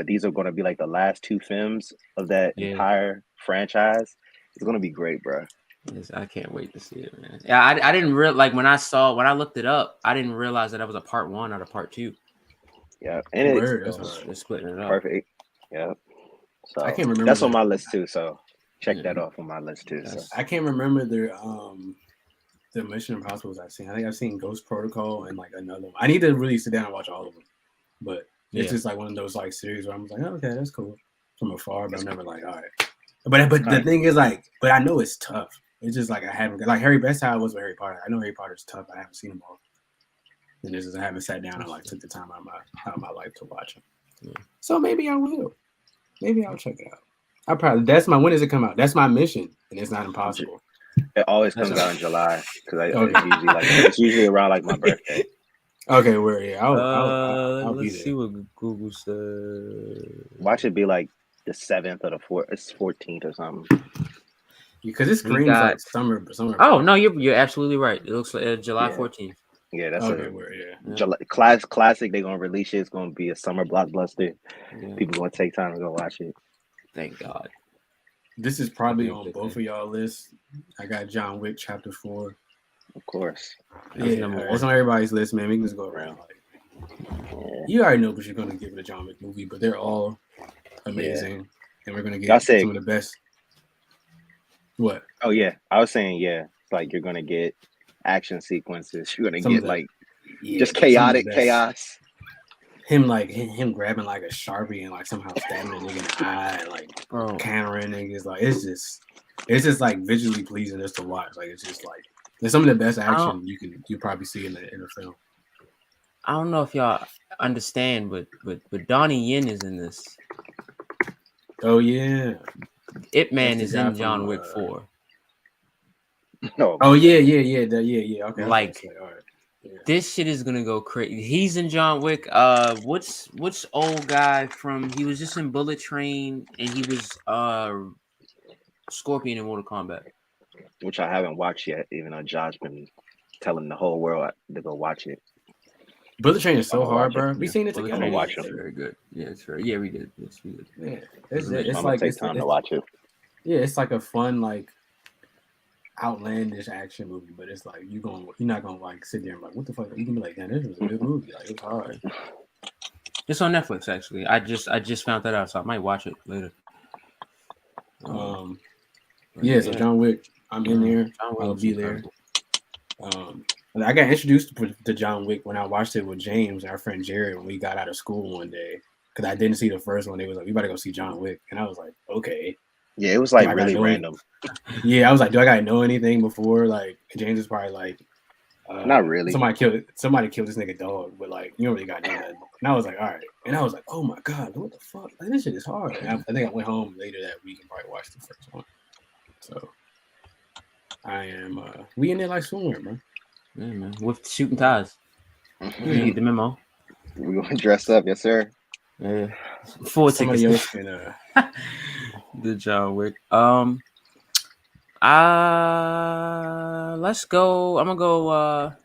these are going to be like the last 2 films of that entire franchise, it's going to be great, bro. Yes, I can't wait to see it, man. Yeah, I didn't like when I looked it up, I didn't realize that was a part 1 or a part 2. Yeah, and it's splitting it up. Perfect. Yeah. So I can't remember. That's on my list too. So check that off on my list too. So I can't remember the Mission Impossibles I've seen. I think I've seen Ghost Protocol and like another one. I need to really sit down and watch all of them. But it's just like one of those like series where I'm like, oh, okay, that's cool from afar, but I'm never like, all right. But the thing is like, but I know it's tough. It's just like I haven't like that's how I was with Harry Potter. I know Harry Potter's tough. I haven't seen them all. And this is I haven't sat down and like took the time out of my life to watch them. Yeah. So maybe I will. Maybe I'll check it out. When does it come out? That's my mission, and it's not impossible. It always comes out in July because it's usually around like my birthday. Okay, I'll be there. Let's see what Google says. Watch it be like the 7th or the 4th. It's 14th or something. Because it screams like summer. Oh no, you're absolutely right. It looks like July 14th. Yeah, that's July classic. They're gonna release it. It's gonna be a summer blockbuster. Yeah. People gonna take time to go watch it. Thank God. This is probably on both of y'all lists. I got John Wick Chapter 4. Of course. Yeah, it's on everybody's list, man. We can just go around. You already know what you're gonna give it a John Wick movie, but they're all amazing, and we're gonna get some of the best. What? Oh yeah, I was saying it's like you're gonna get action sequences. You're gonna get like just chaotic chaos. Him grabbing like a Sharpie and like somehow stabbing a nigga in the eye, and, like countering niggas. Like it's just like visually pleasing just to watch. Like it's just like it's some of the best action you probably see in the film. I don't know if y'all understand, but Donnie Yen is in this. Oh yeah, Ip Man is in John Wick 4. No. Oh yeah. Okay. Like, all right. Yeah. this shit is gonna go crazy. He's in John Wick. What's old guy from? He was just in Bullet Train, and he was Scorpion in Mortal Kombat. Which I haven't watched yet, even though Josh been telling the whole world to go watch it. Bullet Train is so I'ma hard, watch it. bro. We seen it Bullet together. Train watch is it. very good. Yeah, it's very. Yeah, we did. Yes, we did. Yeah, It's it's I'm like gonna take time to watch it. Yeah, it's like a fun like outlandish action movie, but it's like you're not gonna like sit there and like what the fuck. You can be like, damn, this was a good movie. Like it's hard. It's on Netflix actually. I just found that out, so I might watch it later. Yeah, so John Wick, I'm in there. I'll be there. I got introduced to John Wick when I watched it with James, our friend Jared, when we got out of school one day. Because I didn't see the first one. They was like, we better go see John Wick. And I was like, okay. Yeah, it was like really random. Yeah, I was like, do I gotta know anything before? Like James is probably like not really. Somebody killed this nigga dog, but like you don't really got to know that. And I was like, all right. And I was like, oh my god, what the fuck? Like, this shit is hard. And I think I went home later that week and probably watched the first one. So I am we in there like somewhere, man. Yeah, man. With shooting ties. You get the memo. We gonna dress up, yes, sir. Yeah. 4 Somebody tickets. else can The John Wick. Let's go. I'm gonna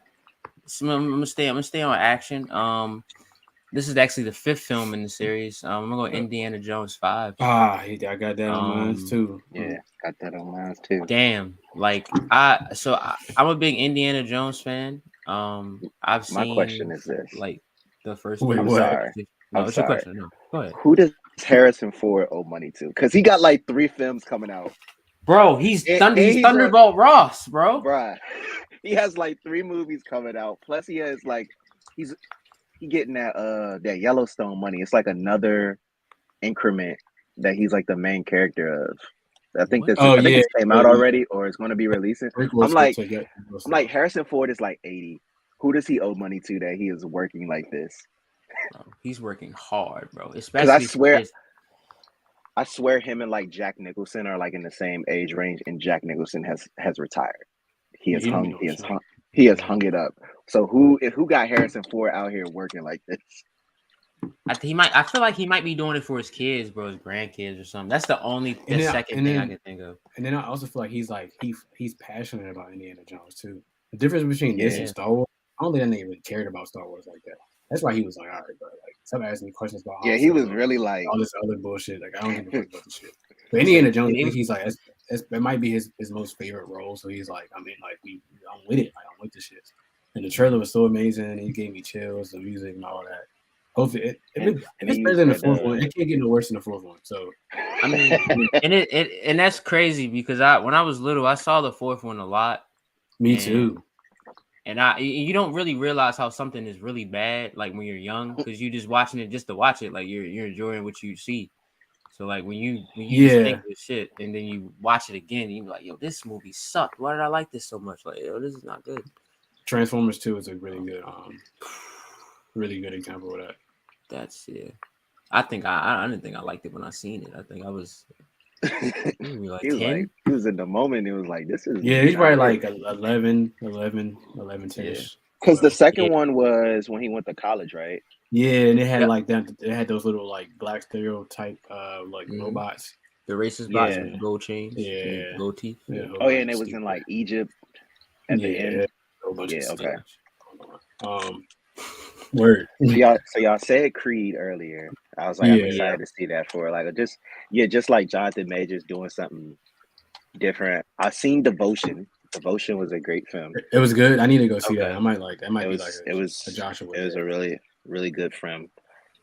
stay on action. This is actually the 5th film in the series. I'm gonna go Indiana Jones 5. I got that on mine too. Yeah, got that on mine too. Damn, like I'm a big Indiana Jones fan. I've seen. My question is this: like the first. Wait, I'm what? sorry. No, I'm it's sorry. your question. No, go ahead. Who does Harrison Ford owe money to? Because he got like 3 films coming out. Bro, he's he's Thunderbolt Ross, bro. Bruh, he has like 3 movies coming out. Plus, he has like he getting that Yellowstone money. It's like another increment that he's like the main character of. I think this came out already, or it's going to be releasing. I'm like Harrison Ford is like 80. Who does he owe money to that he is working like this? Bro, he's working hard, bro. Because I swear him and like Jack Nicholson are like in the same age range, and Jack Nicholson has retired. He has hung it up. So who got Harrison Ford out here working like this? I feel like he might be doing it for his kids, bro, his grandkids or something. That's the second thing I can think of. And then I also feel like he's passionate about Indiana Jones too. The difference between this and Star Wars, I don't think that nigga really cared about Star Wars like that. That's why he was like, all right, bro. Like, stop asking me questions about. Yeah, he was really like all this other bullshit. Like, I don't give a fuck about this shit. But Indiana Jones, I think he's like, it might be his most favorite role. So he's like, I mean, like, I'm with it. Like, I'm with this shit. And the trailer was so amazing. He gave me chills, the music and all that. Hopefully, if it's better than the 4th one, it can't get no worse than the 4th one. So, I mean, and that's crazy because when I was little, I saw the 4th one a lot. Me too. And you don't really realize how something is really bad, like when you're young, because you're just watching it just to watch it. Like you're enjoying what you see. So like when you just think this shit and then you watch it again, you're like, yo, this movie sucked. Why did I like this so much? Like, yo, this is not good. Transformers 2 is a really good example of that. That's I think I didn't think I liked it when I seen it. I think I was. Like he was in the moment. It was like, this is he's probably like 11, 10-ish. Because the second one was when he went to college, right? Yeah, and it had like that. It had those little like black stereotype like robots. The racist bots with gold chains, gold teeth. Yeah, and it was in like Egypt at the end. Okay. Word. So y'all said Creed earlier. I was like, I'm excited to see that for like just like Jonathan Majors doing something different. I've seen Devotion. Devotion was a great film. It was good. I need to go see that. I might like that. Might be like a Joshua. It was a really, really good film.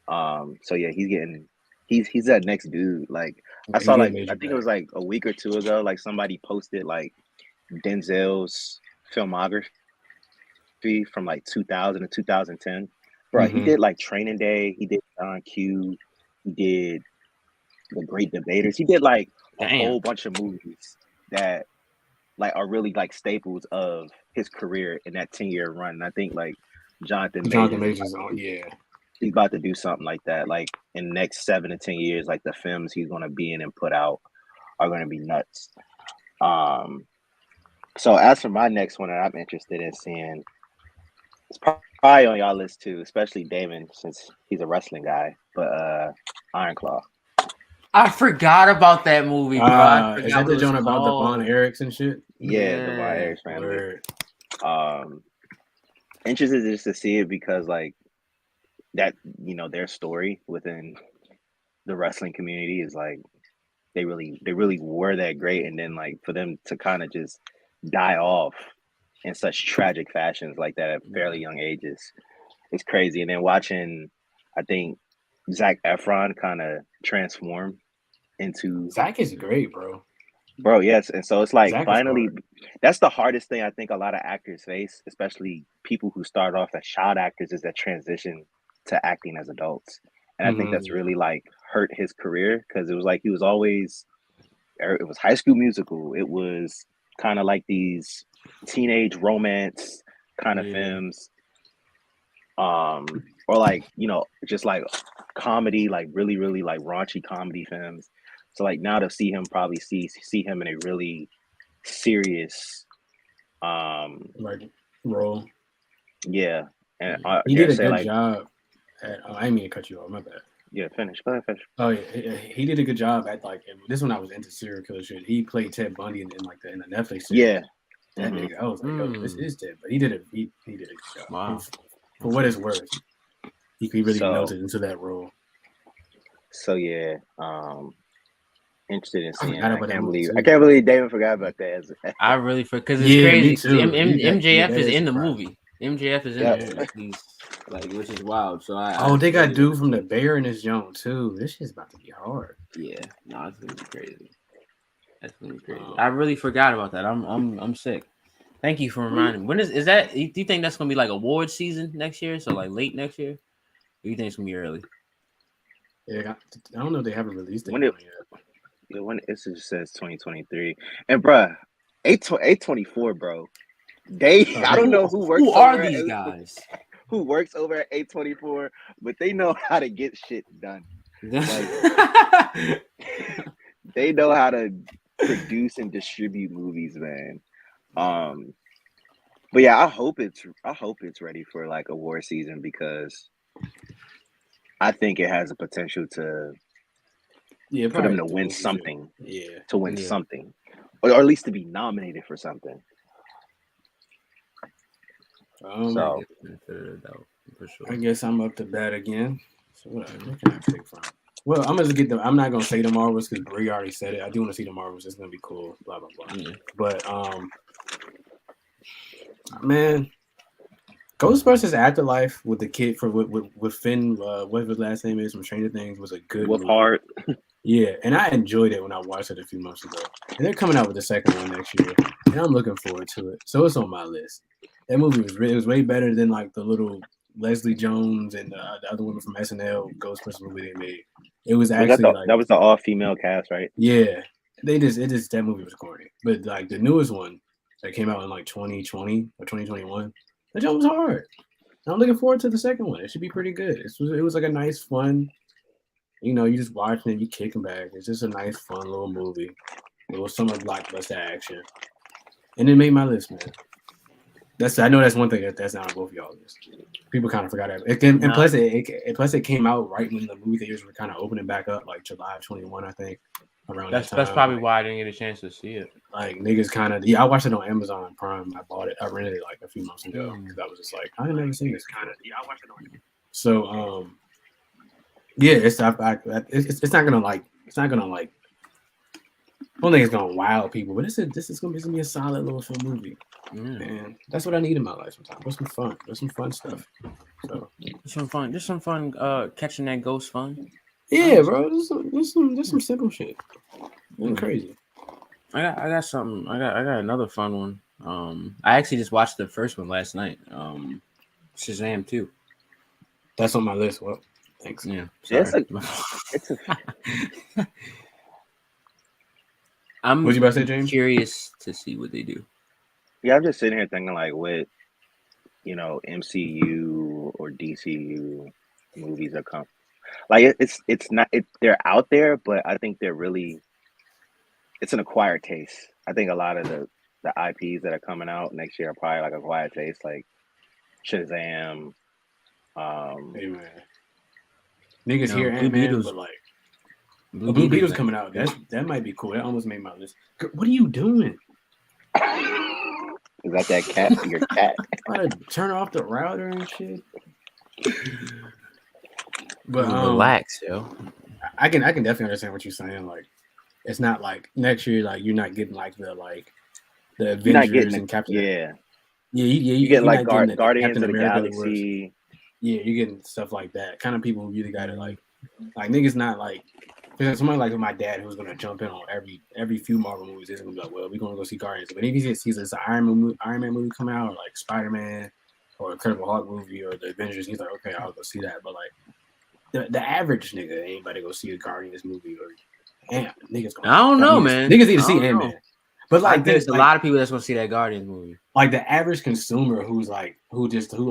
So yeah, he's that next dude. Like I saw I think it was like a week or 2 ago, like somebody posted like Denzel's filmography from like 2000 to 2010. Bro, he did like Training Day, he did John Q, he did The Great Debaters, he did like a whole bunch of movies that like are really like staples of his career in that 10-year run. And I think like Jonathan Majors he's about to do something like that. Like in the next 7 to 10 years, like the films he's gonna be in and put out are gonna be nuts. So as for my next one that I'm interested in seeing, it's probably on y'all list too, especially Damon since he's a wrestling guy. But Iron Claw. I forgot about that movie, bro. I Is forgot that what the it was joint about the Von called. Erichs and shit? Yeah, the Yeah. Myers family. Word. Interested just to see it because like that, their story within the wrestling community is like they really were that great, and then like for them to kind of just die off in such tragic fashions like that at fairly young ages, it's crazy. And then watching, I think Zac Efron kind of transform into Zach is great, bro. bro. Yes, and so it's like Zach is finally, hard. that's the hardest thing I think a lot of actors face, especially people who start off as child actors, is that transition to acting as adults. And I think that's really like hurt his career because it was like he was always, it was High School Musical. It was kind of like these teenage romance kind of films, or like just like comedy, like really really like raunchy comedy films. So like now to see him probably see him in a really serious, Like role. yeah, and He dare did a say good like job. I didn't mean to cut you off. My bad. yeah, finish. Go ahead, finish. Oh yeah, he did a good job at like this one. I was into serial killer shit. He played Ted Bundy in the Netflix series. Yeah, That nigga, I was like, yo, this is Ted, but he did it. He did a good job. Wow. For what it's worth, he really So- melted into that role. So yeah, interested in seeing. forgot I about that can't movie, believe too. I can't believe Damon forgot about that. I really because it's Yeah, me crazy. 'cause too. MJF That is is in the surprising. movie. MJF is in Yeah. there. He's like, which is wild. So They got really- dude from the Bear in this joint too. This shit's about to be hard. Yeah, no, it's gonna be crazy. That's gonna be crazy. Um, I really forgot about that. I'm sick. Thank you for reminding me. When is that? Do you think that's gonna be like award season next year? So like late next year? Or do you think it's gonna be early? Yeah, I don't know if they haven't released it When yet. Yeah, when it just says 2023, and bruh, 824, bro. I don't know who works. Who are over at these 8- guys? Who works over at 824, but they know how to get shit done. They know how to produce and distribute movies, man. But yeah, I hope it's ready for like award season because I think it has the potential to for them to win something. Yeah, To win something, or at least to be nominated for something. So for sure. I guess I'm up to bat again. So what can I pick from? Well, I'm gonna get them. I'm not gonna say the Marvels because Brie already said it. I do want to see the Marvels. It's gonna be cool. Blah blah blah. Yeah. But man, Ghostbusters Afterlife with the kid with Finn, what his last name is from Stranger Things was a good Wolf movie. Hard. Yeah, and I enjoyed it when I watched it a few months ago. And they're coming out with the second one next year, and I'm looking forward to it. So it's on my list. That movie was way better than like the little Leslie Jones and the other women from SNL Ghostbusters movie they made. It was actually that was the all-female cast, right? Yeah, that movie was corny. But like the newest one that came out in like 2020 or 2021, that job was hard. And I'm looking forward to the second one. It should be pretty good. It was like a nice, fun. You just watching it, you kicking back. It's just a nice, fun little movie. It was some blockbuster action, and it made my list, man. I know that's one thing that's not on both of y'all list. People kind of forgot it. And plus it came out right when the movie theaters were kind of opening back up, like July 21, I think. Around that time. That's probably why I didn't get a chance to see it. Like niggas kind of I watched it on Amazon Prime. I bought it. I rented it like a few months ago because I was just like I ain't never seen this. I watched it on. So yeah, it's not gonna like. I don't think it's gonna wow people, but this is gonna be a solid little fun movie. And that's what I need in my life sometimes. There's some fun stuff. So just some fun catching that ghost fun. Yeah, bro. There's some simple shit. Nothing crazy. I got something. I got another fun one. I actually just watched the first one last night. Shazam 2. That's on my list. Well, thanks. Yeah. I'm what you about to say, James? Curious to see what they do. Yeah, I'm just sitting here thinking like what MCU or DCU movies that come. Like it's not they're out there, but I think they're really it's an acquired taste. I think a lot of the IPs that are coming out next year are probably like A Quiet Taste, like Shazam. Hey man, niggas No, hear Blue Ant-Man, Beetle's- but like Blue Blue Beetle's Beetle's coming out. That might be cool. That almost made my list. What are you doing? Is that cat? Your cat? Gotta turn off the router and shit. But relax, yo. I can definitely understand what you're saying. Like, it's not like next year. Like, you're not getting like the Avengers You're not getting and Captain. Yeah. You get like not getting the Guardians Captain of the America Galaxy. Yeah, you're getting stuff like that. Kind of people who really gotta like niggas not like. Somebody like my dad who's gonna jump in on every few Marvel movies is gonna be like, well, we're gonna go see Guardians. But if he sees this Iron Man movie come out, or like Spider-Man, or Incredible Hulk movie, or the Avengers, he's like, okay, I'll go see that. But like the average nigga ain't about to go see a Guardians movie or niggas. I don't know, man. Niggas need to see Ant-Man. But like, I think there's a lot of people that's gonna see that Guardians movie. Like the average consumer who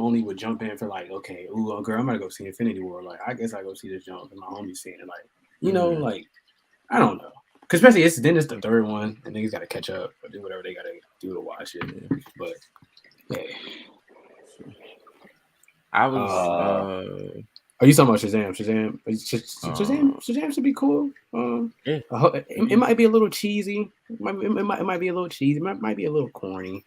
only would jump in for like, okay, ooh, girl, I'm gonna go see Infinity War. Like, I guess I go see this jump and my homie seeing it. Like, you know, like, I don't know. Cause especially it's the third one and niggas gotta catch up or do whatever they gotta do to watch it. But yeah. I was are you talking about Shazam? Shazam should be cool. Yeah. It might be a little cheesy. It might be a little cheesy. It might be a little corny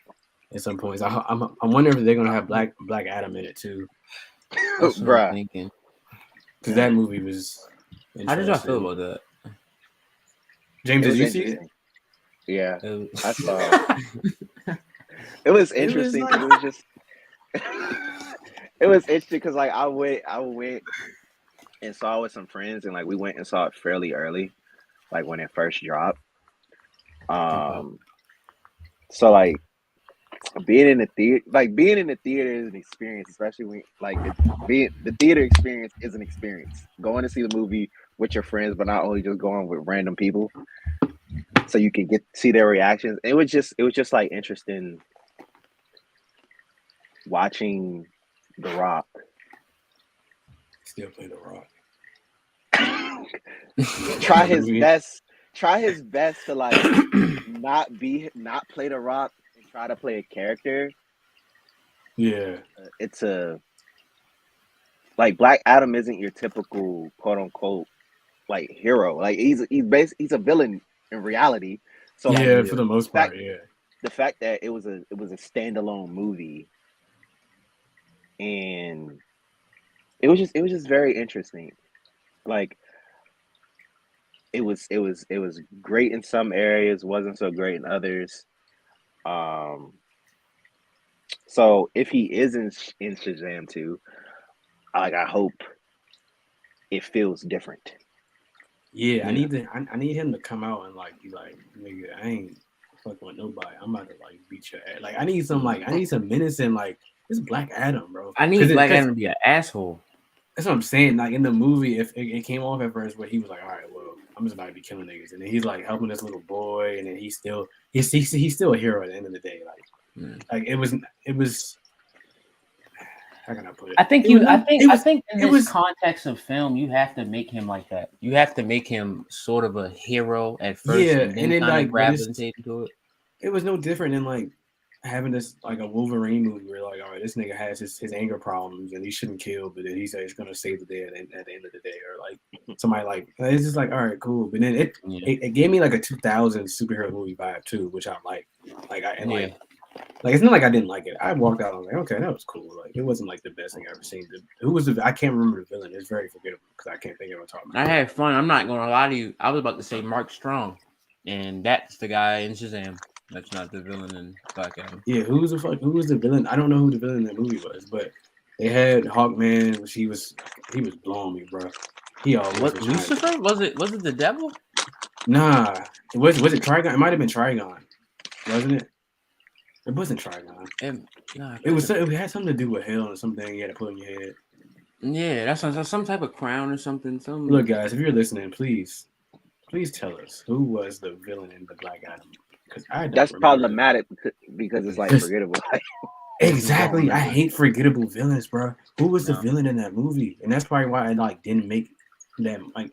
at some points. I'm wondering if they're gonna have Black Adam in it too. That's what I'm thinking. Because that movie was. How did y'all feel about that? James, did you see it? Yeah, I saw it. It was interesting. It was just. It was interesting because like I went and saw it with some friends, and like we went and saw it fairly early, like when it first dropped. So like being in the theater is an experience, especially when like the theater experience is an experience. Going to see the movie with your friends, but not only just going with random people, so you can see their reactions. It was just like interesting watching The Rock. Still play The Rock. Try his best to like not play The Rock and try to play a character. Yeah. It's like Black Adam isn't your typical quote unquote like hero. Like he's a villain in reality. So yeah, like, for the most part, yeah. The fact that it was a standalone movie, and it was just very interesting. Like it was great in some areas, wasn't so great in others. So if he is in Shazam 2, like I hope it feels different. Yeah, I need him to come out and like be like, nigga, I ain't fucking with nobody. I'm about to like beat your ass. Like I need some menacing like it's Black Adam, bro. I need Black Adam to be an asshole. That's what I'm saying. Like in the movie, if it came off at first where he was like, all right, well, I'm just about to be killing niggas, and then he's like helping this little boy, and then he's still a hero at the end of the day. Like it was. How can I put it? I think in this context of film, you have to make him like that. You have to make him sort of a hero at first, and then like gravitate to it. It was no different than like having this like a Wolverine movie where like, all right, this nigga has his anger problems and he shouldn't kill, but then he says he's gonna save the day at the end of the day, or like somebody like it's just like, all right, cool. But then it gave me like a 2000 superhero movie vibe too, which I like. Like it's not like I didn't like it. I walked out. I was like, okay, that was cool. Like it wasn't like the best thing I've ever seen. I can't remember the villain. It's very forgettable because I can't think of what I'm talking about. I had fun. I'm not gonna lie to you. I was about to say Mark Strong, and that's the guy in Shazam. That's not the villain in Black Adam. Yeah, who was the villain? I don't know who the villain in that movie was, but they had Hawkman, which he was blowing me, bro. He always what Lucifer? Was it the devil? Nah, was it Trigon? It might have been Trigon, wasn't it? It wasn't Trigon. It had something to do with hell or something you had to put in your head. Yeah, that's some type of crown or something. Look, guys, if you're listening, please tell us who was the villain in the Black Adam. That's problematic because it's like forgettable. Exactly, I hate forgettable villains, bro. Who was the villain in that movie? And that's probably why I like didn't make that. Like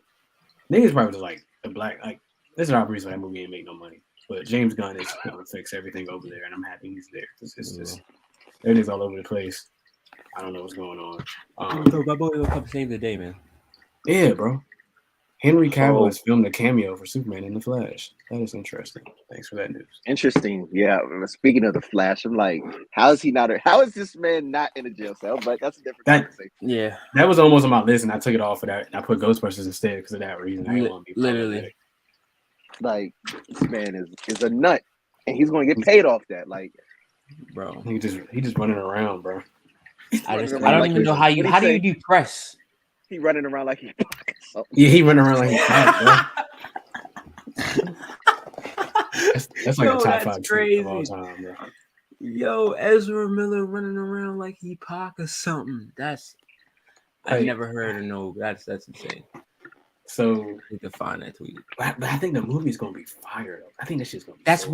niggas probably was like the black. Like this is our reason that movie ain't make no money. But James Gunn is gonna fix everything over there, and I'm happy he's there because it's just everything's all over the place. I don't know what's going on. My boy will come save the day, man. Yeah, bro. Henry Cavill has filmed a cameo for Superman in The Flash. That is interesting. Thanks for that news. Interesting. Yeah. Speaking of The Flash, I'm like, how is this man not in a jail cell? But that's a different conversation. Yeah. That was almost on my list, and I took it off for that, and I put Ghostbusters instead because of that reason. I didn't want to be literally. Like, this man is a nut, and he's going to get paid off that. Like, bro, he just running around, bro. I don't even know how do you do press? He running around like he. Yeah, he running around like he's fat, bro. that's like a top 5 crazy of all time, bro. Yo, Ezra Miller running around like he Pac or something. I never heard of no. That's insane. So you can find that tweet. But I think the movie's gonna be fire though. I think this shit's gonna be. That's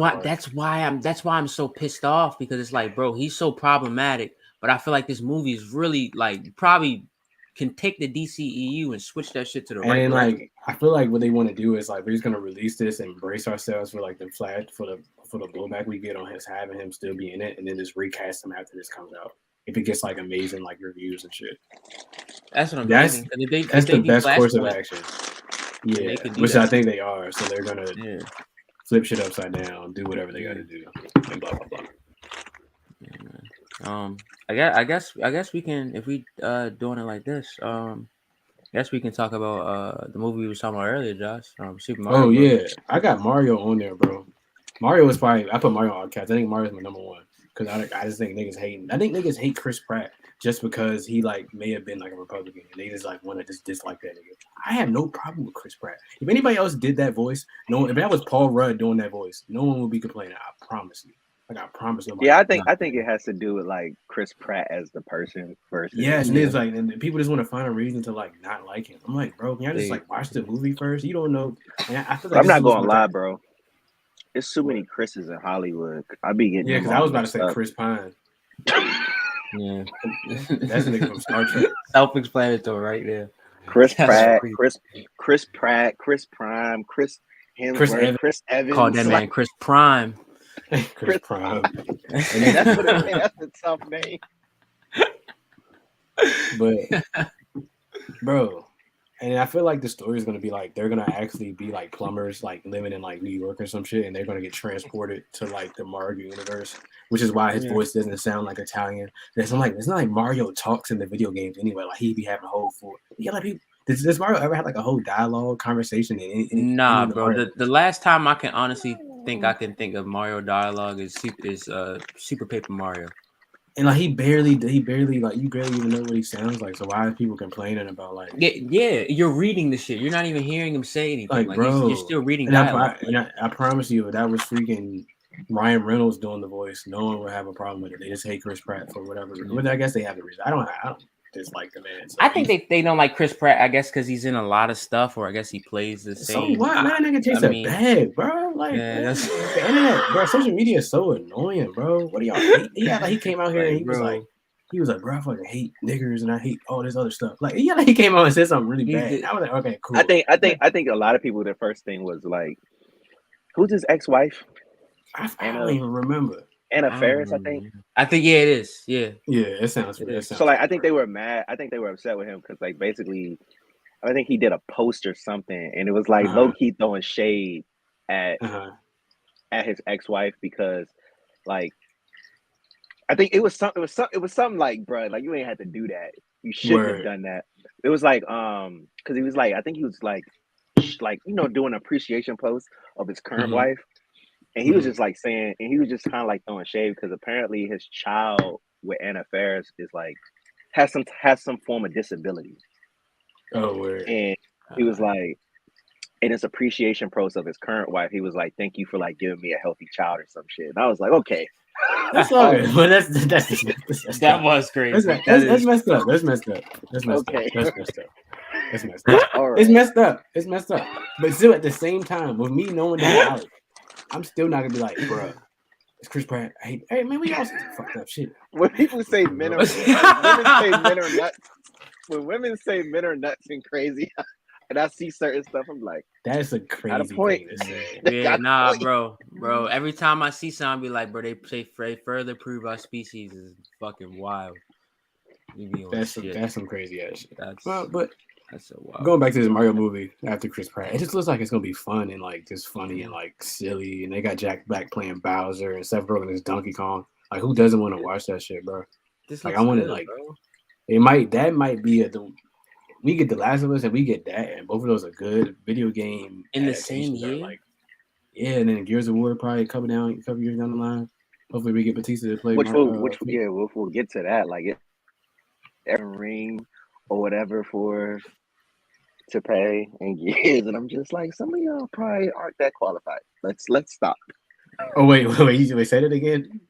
why I'm so pissed off because it's like, bro, he's so problematic. But I feel like this movie is really like probably can take the DCEU and switch that shit to the right. And like I feel like what they want to do is like we're just gonna release this and brace ourselves for like the Flash for the blowback we get on his having him still be in it, and then just recast him after this comes out. If it gets like amazing like reviews and shit. That's what I'm thinking. That's the best course of action. Yeah, which I think they are. So they're gonna flip shit upside down, do whatever they gotta do, and blah blah blah. Yeah, I guess we can, if we doing it like this, I guess we can talk about the movie we were talking about earlier, Josh. Super Mario. Oh yeah, I got Mario on there, bro. Mario is probably I put Mario on cast. I think Mario's my number one because I just think niggas hating. I think niggas hate Chris Pratt just because he like may have been like a Republican and they just like want to just dislike that nigga. I have no problem with Chris Pratt. If anybody else did that voice, if that was Paul Rudd doing that voice, no one would be complaining. I promise you. Like I promise nobody. Yeah, I think it has to do with like Chris Pratt as the person versus. Yes, and it's like, and people just want to find a reason to like not like him. I'm like, bro, can y'all just like watch the movie first? You don't know. I feel like I'm not gonna lie, bro. There's so many Chris's in Hollywood. I be getting because I was about to say Chris Pine. Yeah, that's a nigga from Star Trek. Self-explanatory, right there. Chris Pratt, Chris Pratt, Chris Prime, Chris Hemsworth, Chris Evans. Called that man Chris Prime. Chris Prime. And that's what it means. That's a tough name. But, bro, and I feel like the story is going to be like they're going to actually be like plumbers, like living in like New York or some shit, and they're going to get transported to like the Mario universe, which is why his voice doesn't sound like Italian. It's not like Mario talks in the video games anyway. Like he be having a whole full. Yeah, like does Mario ever have like a whole dialogue conversation? Nah, bro. The last time I can honestly think of Mario dialogue is Super Paper Mario. And like he barely like you barely even know what he sounds like. So why are people complaining about like? Yeah, you're reading the shit. You're not even hearing him say anything. Like bro, you're still reading dialogue. I promise you, if that was freaking Ryan Reynolds doing the voice, no one would have a problem with it. They just hate Chris Pratt for whatever reason. But I guess they have the reason. I don't dislike the man. So I think they don't like Chris Pratt. I guess because he's in a lot of stuff, or I guess he plays the same. So what? Man, nigga takes a bag, bro. Like, that's the internet, bro. Social media is so annoying, bro. What do y'all hate? Yeah, like he came out here and he was like, bro, I fucking hate niggers and I hate all this other stuff. Like, yeah, like he came out and said something really bad. I was like, okay, cool. I think a lot of people, the first thing was like, who's his ex-wife? I don't even remember. Anna Faris, I think. Yeah, it is. Yeah, it sounds. So like, I think they were mad. I think they were upset with him because like basically, I think he did a post or something, and it was like low key throwing shade at his ex-wife because like I think it was something like, bro, like you ain't had to do that. You shouldn't have done that. It was like because he was like, I think he was like doing an appreciation post of his current wife. And he was just like saying, and he was just kind of like throwing shade because apparently his child with Anna Faris is like has some form of disability. Oh, weird. And he was like, in his appreciation post of his current wife, he was like, "Thank you for like giving me a healthy child" or some shit. And I was like, okay, that's all good. But that's that was crazy. That's messed up. That's messed up. That's messed up. That's messed up. That's messed up. All right. It's messed up. It's messed up. But still, at the same time, with me knowing that, I'm still not gonna be like, bro, it's Chris Pratt. Hey man, we all say fucked up shit. When people say when women say men are nuts and crazy, and I see certain stuff. I'm like, That's a got a crazy point. thing to say. They Yeah, got a nah, point. bro. Every time I see something, I be like, bro, they further prove our species is fucking wild. You be on shit. That's some crazy ass shit. That's But so wild. going back to this Mario movie after Chris Pratt, it just looks like it's gonna be fun and like just funny and like silly. And they got Jack Black playing Bowser and Seth Rogen as Donkey Kong. Like, who doesn't want to watch that shit, bro? This Like, looks I want to good, like bro. that might be we get The Last of Us and we get that, and both of those are good video game In the same adaptations. Are year? like, yeah, and then Gears of War probably a couple years down the line. Hopefully, we get Batista to play. We'll get to that. Like, every ring or whatever to pay and years, and I'm just like, some of y'all probably aren't that qualified. Let's stop. Oh wait, you said it again.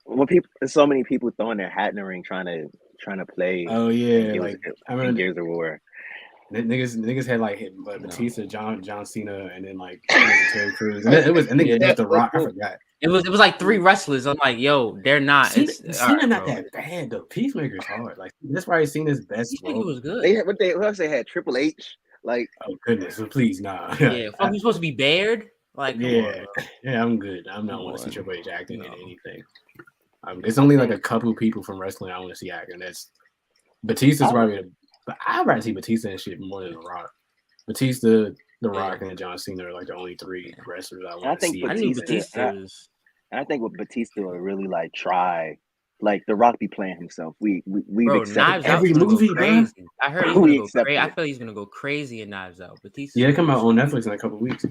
Well, so many people throwing their hat in the ring trying to play. Oh yeah, like I remember Gears of War. Niggas had like Batista, John Cena, and then like Terry Crews. And it was The Rock. I forgot. It was like 3 wrestlers. I'm like, yo, they're not. Cena not that bad though. Peacemaker's hard. Like, that's probably Cena's best. Peacemaker was good. Who else they had? Triple H. Like, oh goodness, so please, nah. Yeah, fuck, you supposed to be Baird. Like, yeah, I'm good. I'm not want to see Triple H acting in anything. It's only like a couple people from wrestling I want to see acting. That's Batista's probably. But I'd rather see Batista and shit more than The Rock. Batista, The Rock, and John Cena are like the only 3 wrestlers I want to see. I knew Batista. And I think with Batista would really like try, like The Rock be playing himself. We Knives every movie, crazy. Bro. I heard he's gonna go crazy. I feel he's gonna go crazy in Knives Out. Batista. Yeah, they come out on Netflix in a couple weeks.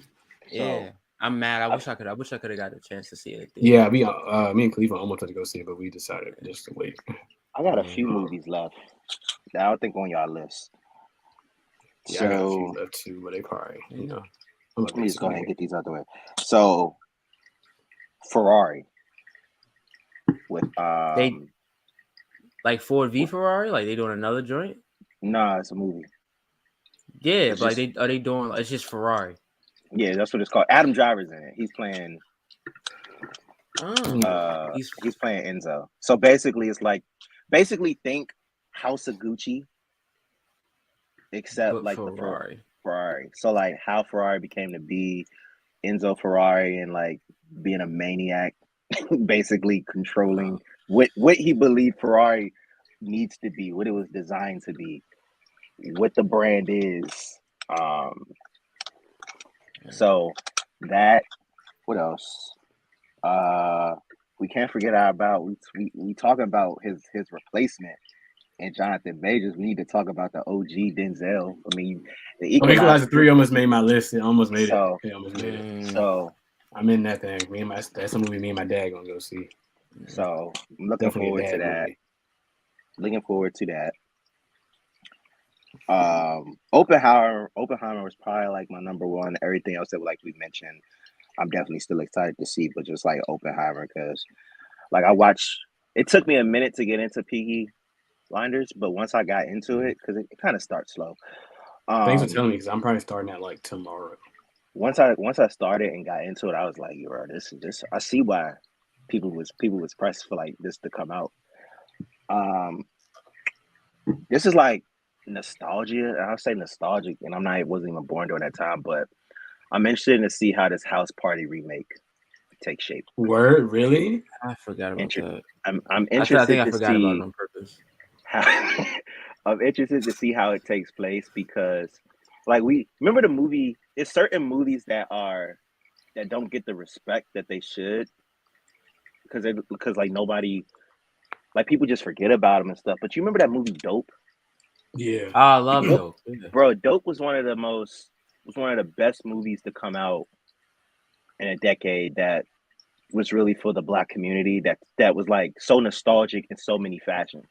Yeah, so, I'm mad. I wish I could have got a chance to see it. Yeah, me and Cleveland almost had to go see it, but we decided just to wait. I got a few movies left that I don't think on y'all list. Yeah, so, I got a few left too, but they probably, let me just go ahead and get these out of the way. So, Ferrari with they like Ford v Ferrari, like they doing another joint. Nah, it's a movie. Yeah, it's but just, are they doing? It's just Ferrari. Yeah, that's what it's called. Adam Driver's in it. He's playing. He's playing Enzo. So basically, it's like think House of Gucci, except but like Ferrari. The Ferrari. So like how Ferrari became to be Enzo Ferrari and like being a maniac, basically controlling what he believed Ferrari needs to be, what it was designed to be, what the brand is. So that, what else? We can't forget about we talking about his replacement and Jonathan Majors. We need to talk about the OG Denzel. I mean, the Equalizer 3 almost made my list. It almost made it. It almost made it. So I'm in that thing. That's a movie me and my dad gonna go see. So I'm looking forward to that. Looking forward to that. Oppenheimer was probably like my number one. Everything else that like we mentioned, I'm definitely still excited to see, but just like Oppenheimer, because like it took me a minute to get into Peaky Blinders, but once I got into it, because it kind of starts slow. Thanks for telling me, because I'm probably starting at like tomorrow. Once I started and got into it, I was like, "Yo, this I see why people was pressed for like this to come out." This is like nostalgia. I'll say nostalgic, and wasn't even born during that time, but I'm interested to see how this House Party remake takes shape. Word, really? I forgot about that. I'm interested. I think I forgot about it on purpose. I'm interested to see how it takes place, because, like, we remember the movie. There's certain movies that don't get the respect that they should, because like nobody, like people just forget about them and stuff. But you remember that movie Dope? Yeah, I love Dope. Yeah. Bro, Dope was one of the best movies to come out in a decade that was really for the Black community, that was like so nostalgic in so many fashions.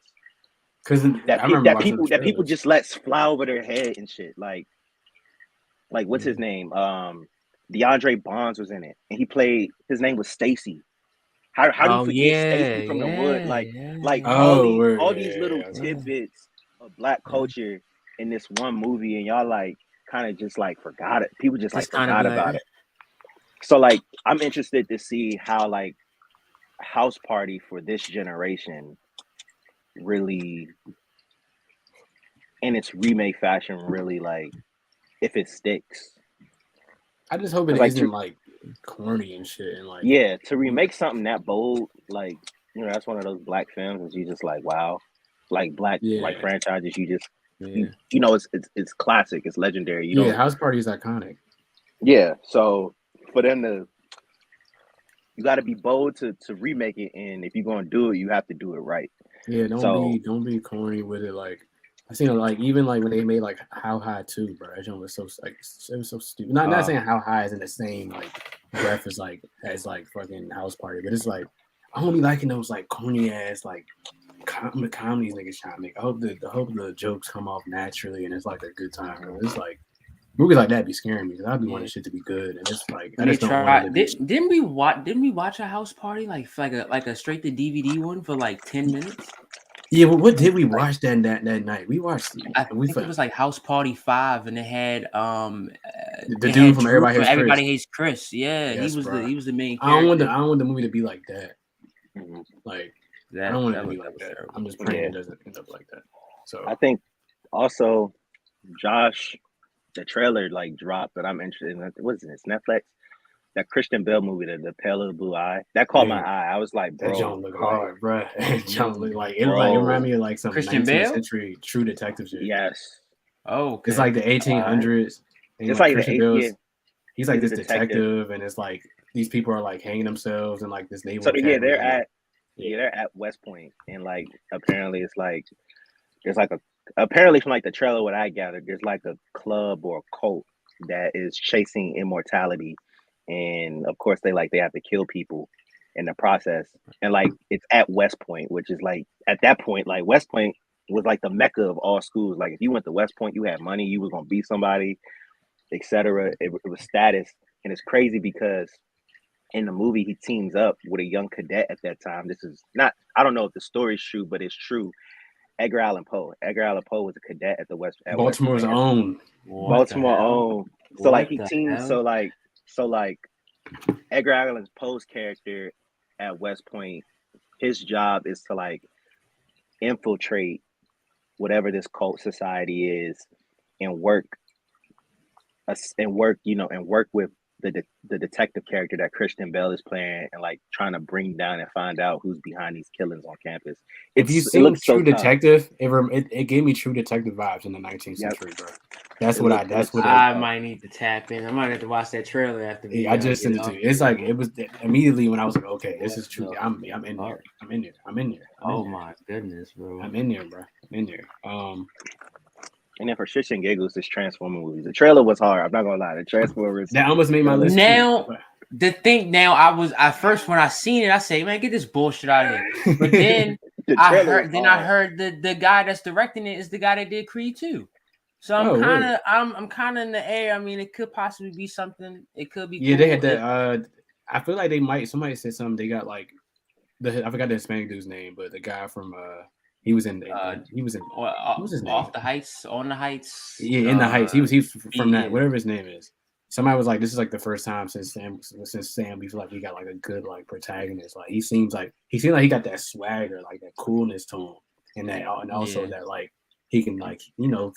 Because that people just let fly over their head and shit. Like what's his name? DeAndre Bonds was in it, and his name was Stacy. How do you forget Stacy from the Wood? All these little tidbits of Black culture in this one movie, and y'all like kind of just like forgot it. People just like forgot about it. So like I'm interested to see how like House Party for this generation really, in its remake fashion, really like if it sticks. I just hope it Like, isn't like corny and shit and like Yeah, to remake something that bold, like, you know, that's one of those black films that you just like, wow, like black like yeah. franchises. You just Yeah. you know, it's classic, it's legendary. You Yeah, don't. House Party is iconic. Yeah, so for them to, you got to be bold to remake it, and if you're gonna do it, you have to do it right. Yeah, So don't be corny with it. Like I seen like even like when they made like How High 2, bro. That joint was so like it was so stupid. Not saying How High is in the same like breath as like fucking House Party, but it's like I don't be liking those like corny ass like comedies niggas trying to make. I hope the jokes come off naturally and it's like a good time. Bro. It's like movies like that be scaring me because I'd be wanting shit to be good and it's like I just don't want it to be. Didn't we watch a House Party like a straight to DVD one for like 10 minutes? Yeah, but what did we watch that night? We watched. I think it was like House Party 5, and it had the dude from Everybody Hates Chris. Yeah, yes, he was the main character. I don't want the movie to be like that. Like I don't want it to be like that. Terrible. I'm just praying it doesn't end up like that. So I think also Josh, the trailer like dropped, but I'm interested in what is this Netflix? That Christian Bale movie, the Pale of the Blue Eye, that caught my eye. I was like, bro, that John look hard, bro. John look like it reminded me of like some Christian 19th Bale? century True Detective shit. Yes. Oh, okay. It's like the 1800s. It's like the 1800s. He's like this detective, and it's like these people are like hanging themselves and like this naval. So yeah, they're at West Point, and like apparently it's like there's like apparently from like the trailer what I gathered, there's like a club or a cult that is chasing immortality, and of course they have to kill people in the process, and like it's at West Point, which is like at that point like West Point was like the mecca of all schools. Like if you went to West Point, you had money, you was gonna be somebody, etc. It was status, and it's crazy because in the movie he teams up with a young cadet at that time. This is not, I don't know if the story's true, but it's true. Edgar Allan Poe. Edgar Allan Poe was a cadet at Baltimore's own. Baltimore own. So like he teams. So like Edgar Allan Poe's character at West Point, his job is to like infiltrate whatever this cult society is and work with the detective character that Christian Bale is playing, and like trying to bring down and find out who's behind these killings on campus. If you seen True Detective, it gave me True Detective vibes in the 19th century, bro. That's what I might need to tap in. I might have to watch that trailer after. I just sent it to you. It's like it was immediately when I was like, okay, this is true. I'm in there. I'm in there. Oh my goodness, bro. I'm in there, bro. I'm in there. And then for shits and giggles, this Transformer movie. The trailer was hard. I'm not gonna lie. The Transformers. That almost made my list. Now, the thing now, I first when I seen it, I say, man, get this bullshit out of here. But then I heard the guy that's directing it is the guy that did Creed 2. So I'm kind of in the air. I mean, it could possibly be something. It could be. Yeah, cool. They had that. I feel like they might. Somebody said something. They got like I forgot the Hispanic dude's name, but the guy from he was in what's his name? Off the Heights, On the Heights. Yeah, In the Heights. He's from that, whatever his name is. Somebody was like, this is like the first time since Sam we feel like we got like a good like protagonist. Like he seemed like he got that swagger, like that coolness to him, and also that like he can like, you know,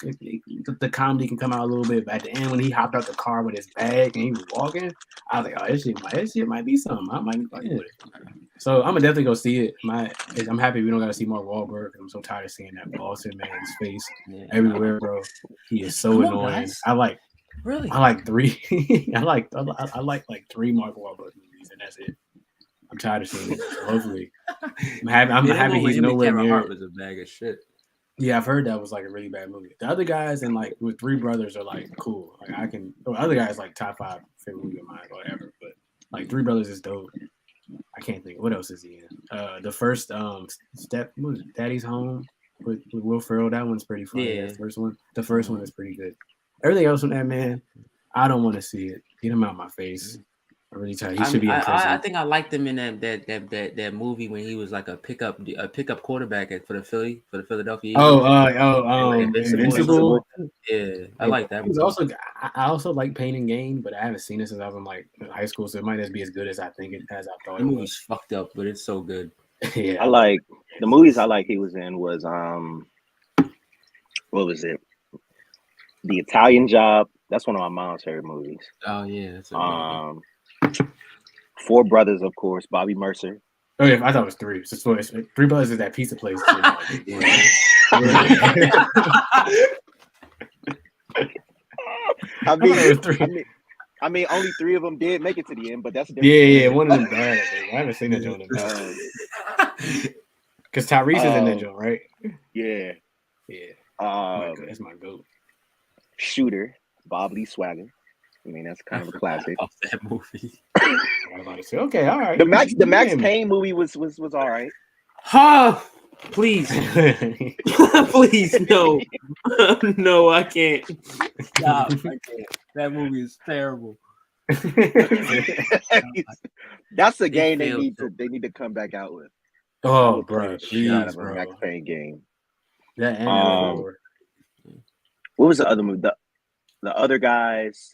the comedy can come out a little bit. But at the end when he hopped out the car with his bag and he was walking, I was like, oh, this shit might be something. I might be fucking with it. So I'm gonna definitely go see it. I'm happy we don't gotta see more Wahlberg. I'm so tired of seeing that Boston man's face everywhere, bro. He is so annoying. I like 3. I like like 3 Mark Wahlberg movies, and that's it. I'm tired of seeing it. So hopefully, I'm happy he's nowhere near. Hart was a bag of shit. Yeah, I've heard that was like a really bad movie. The other guys and like with 3 Brothers are like cool. Like other guys like top 5 favorite movie of mine, whatever. But like 3 Brothers is dope. I can't think. What else is he in? The first Daddy's Home with Will Ferrell. That one's pretty funny. Yeah. The first one is pretty good. Everything else from that man, I don't want to see it. Get him out my face. I'm really tired. He should be in prison. I think I liked him in that movie when he was like a pickup quarterback for the Philadelphia Eagles. Invincible. Yeah, I like that. I also like Pain and Gain, but I haven't seen it since I was in like high school, so it might not be as good as I thought it was. The movie's fucked up, but it's so good. Yeah, I like the movies I like he was in was what was it? The Italian Job, That's one of my mom's favorite movies. Oh yeah, that's a Four Brothers, of course. Bobby Mercer. Oh yeah, I thought it was three. So it's Three Brothers is that pizza place. I thought it was three. I mean, only three of them did make it to the end, but that's a different Yeah. One of them died. I haven't seen that joint. Because Tyrese is in that joint, right? Yeah. That's my goat. Shooter, Bob Lee Swagger. I mean, that's kind of a classic. Of that movie. Okay, all right. The Max Payne movie was all right. Please, please, no, no, I can't. Stop! I can't. That movie is terrible. That's a game they need to come back out with. Oh, bro, please, bro. Max Payne game. That what was the other movie? The other guys.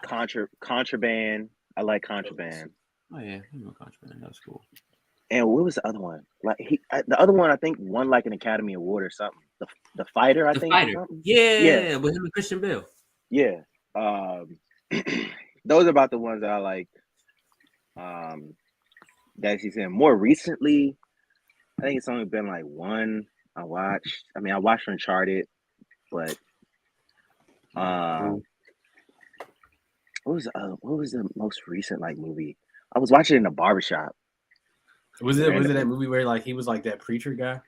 Contraband. I like Contraband. Oh yeah, I know Contraband. That's cool. And what was the other one? Like the other one, I think won like an Academy Award or something. The Fighter, I think. Yeah, with him and Christian Bale. Yeah. Those are about the ones that I like. That he's in. More recently, I think it's only been like one I watched. I mean, I watched Uncharted, but what was the most recent like movie? I was watching it in the barbershop. Was it that movie where like he was like that preacher guy?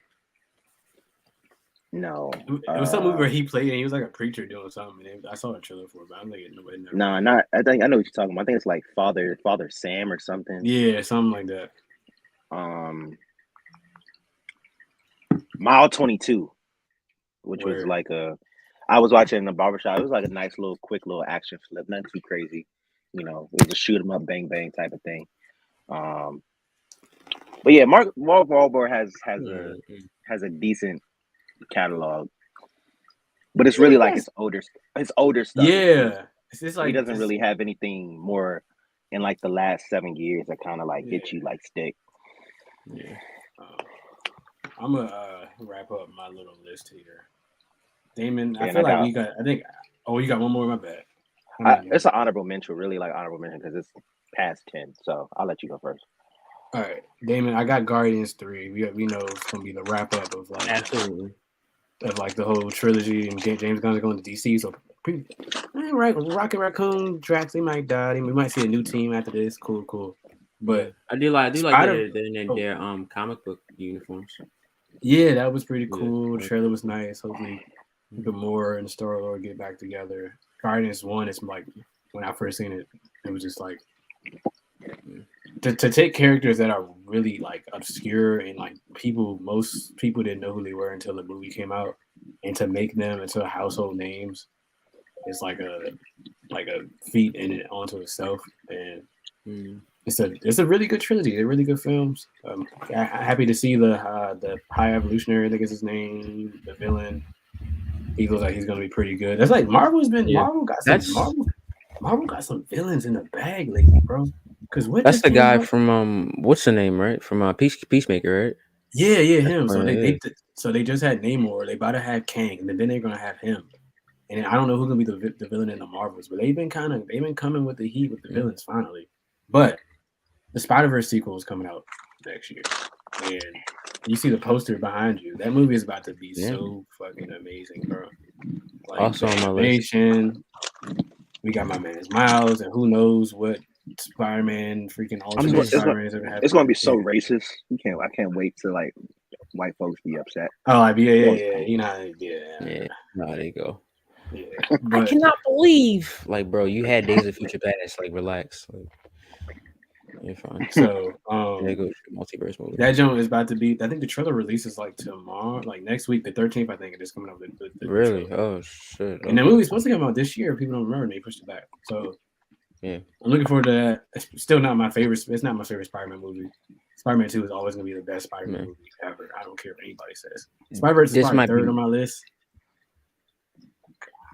No, it was some movie where he played and he was like a preacher doing something. I saw a trailer for it, but I'm thinking nobody. No, not. I know what you're talking about. I think it's like Father Sam or something. Yeah, something like that. Mile 22, which was like I was watching in the barbershop. It was like a nice little quick little action flip, nothing too crazy. You know, it was a shoot 'em up, bang bang type of thing. But yeah, Mark Wahlberg has a decent catalog, but it's really like his older stuff. Yeah, it's just like he doesn't really have anything more in like the last 7 years that kind of like get you like stick. Yeah, I'm gonna wrap up my little list here. Damon, I feel like we got. I think. Oh, you got one more. My bad. It's an honorable mention, really like honorable mention because it's past 10. So I'll let you go first. All right, Damon. I got Guardians 3. We know it's gonna be the wrap up of like absolutely of like the whole trilogy, and James Gunn's going to DC. So, right, Rocket Raccoon, Drax, they might die. We might see a new team after this. Cool. But I do like their comic book uniforms. Yeah, that was pretty cool. The trailer was nice. Hopefully, Gamora and Star-Lord get back together. Guardians 1 is like when I first seen it, it was just like to take characters that are really like obscure and like most people didn't know who they were until the movie came out, and to make them into household names, it's like a feat in it onto itself. And it's a really good trilogy. They're really good films. I'm happy to see the High Evolutionary, I think is his name, the villain. He looks like he's gonna be pretty good. That's like Marvel got some villains in the bag lately, bro. Because that's the guy from what's the name, right? From Peacemaker, right? Yeah, him. So they just had Namor. They about to have Kang, and then they're gonna have him. And I don't know who's gonna be the villain in the Marvels, but they've been coming with the heat with the villains finally. But the Spider-Verse sequel is coming out next year, and you see the poster behind you. That movie is about to be so fucking amazing, bro. Like, also on my list. We got my man's Miles, and who knows what Spider-Man freaking alternate Spider-Man is ever happening. It's gonna be so racist. I can't wait to like white folks be upset. Oh, yeah. You know, No, there you go. Yeah, I cannot believe, like, bro, you had Days of Future Past. Like, relax. Like, you're fine. So, there goes multiverse movie. That joint is about to be. I think the trailer releases like tomorrow, like next week, the 13th. I think it is coming up. Really? Trailer. Oh shit! And the movie's supposed to come out this year. People don't remember, and they pushed it back. So, yeah, I'm looking forward to that. It's still not my favorite. It's not my favorite Spider-Man movie. Spider-Man 2 is always gonna be the best Spider-Man movie ever. I don't care what anybody says. Spider-Verse is probably third on my list.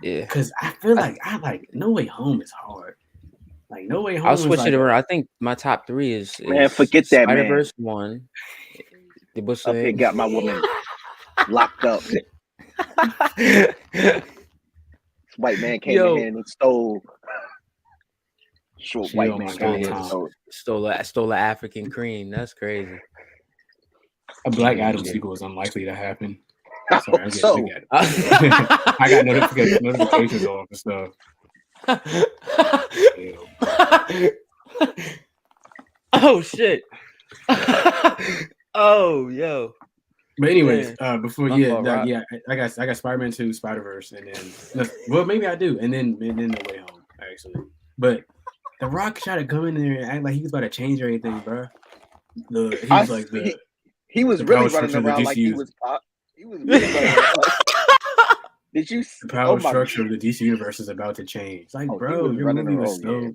Yeah, because I feel like No Way Home is hard. Like No Way Home. I'll switch it around. I think my top 3 is man. Forget that, Spider-Verse 1. Up here got my woman locked up. white man came in here and stole. Short white man came in and stole an African cream. That's crazy. A Black Adam sequel is unlikely to happen. Sorry, I got notifications on for stuff. Oh shit. Oh yo. But anyways, before I got Spider-Man 2, Spider-Verse, and then well maybe I do, and then No Way Home actually. But The Rock tried to come in there and act like he was about to change everything, bro. He was really running around like he was pop. He was really running around like, did you? The power structure of the DC universe is about to change. Like, bro, your movie was so.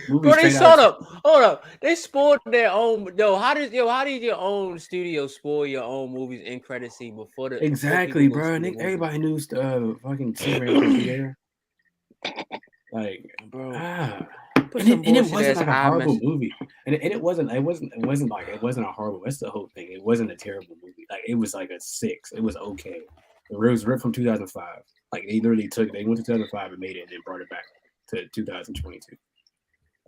Bro, they hold up. They spoiled their own. How did your own studio spoil your own movie's end credit scene before the? Exactly, bro. Everybody knew fucking Superman from here. Like, bro. And it wasn't like a horrible movie, and it wasn't a horrible. That's the whole thing. It wasn't a terrible movie. Like it was like a 6. It was okay. It was ripped from 2005. Like they literally they went to 2005 and made it, and then brought it back to 2022.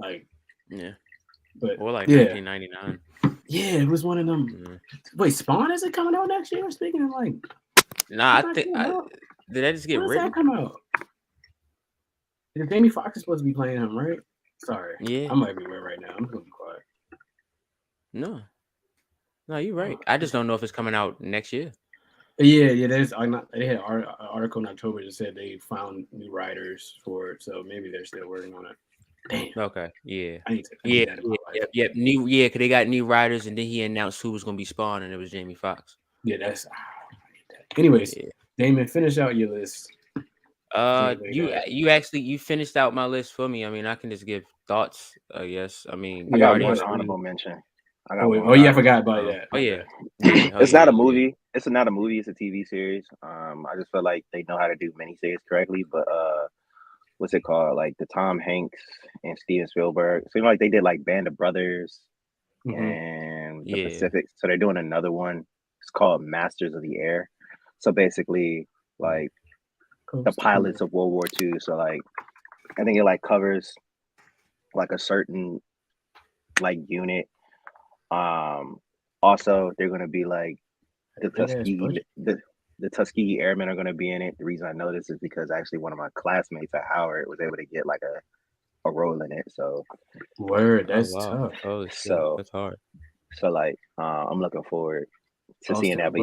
Like but or like 1999. Yeah, it was one of them. Wait, Spawn isn't coming out next year? Speaking of like, nah, I think did that just get written? That come out? Jamie Foxx is supposed to be playing him, right? Sorry. Yeah. I might be weird right now. I'm gonna be quiet. No, you're right. I just don't know if it's coming out next year. Yeah. They had an article in October that said they found new writers for it, so maybe they're still working on it. Damn. Okay. Yeah. I need to because they got new writers, and then he announced who was gonna be Spawn, and it was Jamie Foxx. Yeah, I need that. Anyways, Damon, finish out your list. You finished out my list for me. I mean, I can just give thoughts, I guess. I mean, I got one honorable mention. I forgot about that. Oh yeah. It's not a movie. It's not a movie. It's a TV series. I just feel like they know how to do miniseries correctly. But what's it called? Like the Tom Hanks and Steven Spielberg. It seemed like they did like Band of Brothers and the Pacific. So they're doing another one. It's called Masters of the Air. So basically, like the pilots of World War II. So like, I think it like covers like a certain like unit. Also, they're gonna be like the Tuskegee Airmen are gonna be in it. The reason I know this is because actually one of my classmates at Howard was able to get like a role in it. So that's tough. Oh, so that's hard. So like, I'm looking forward to seeing that. But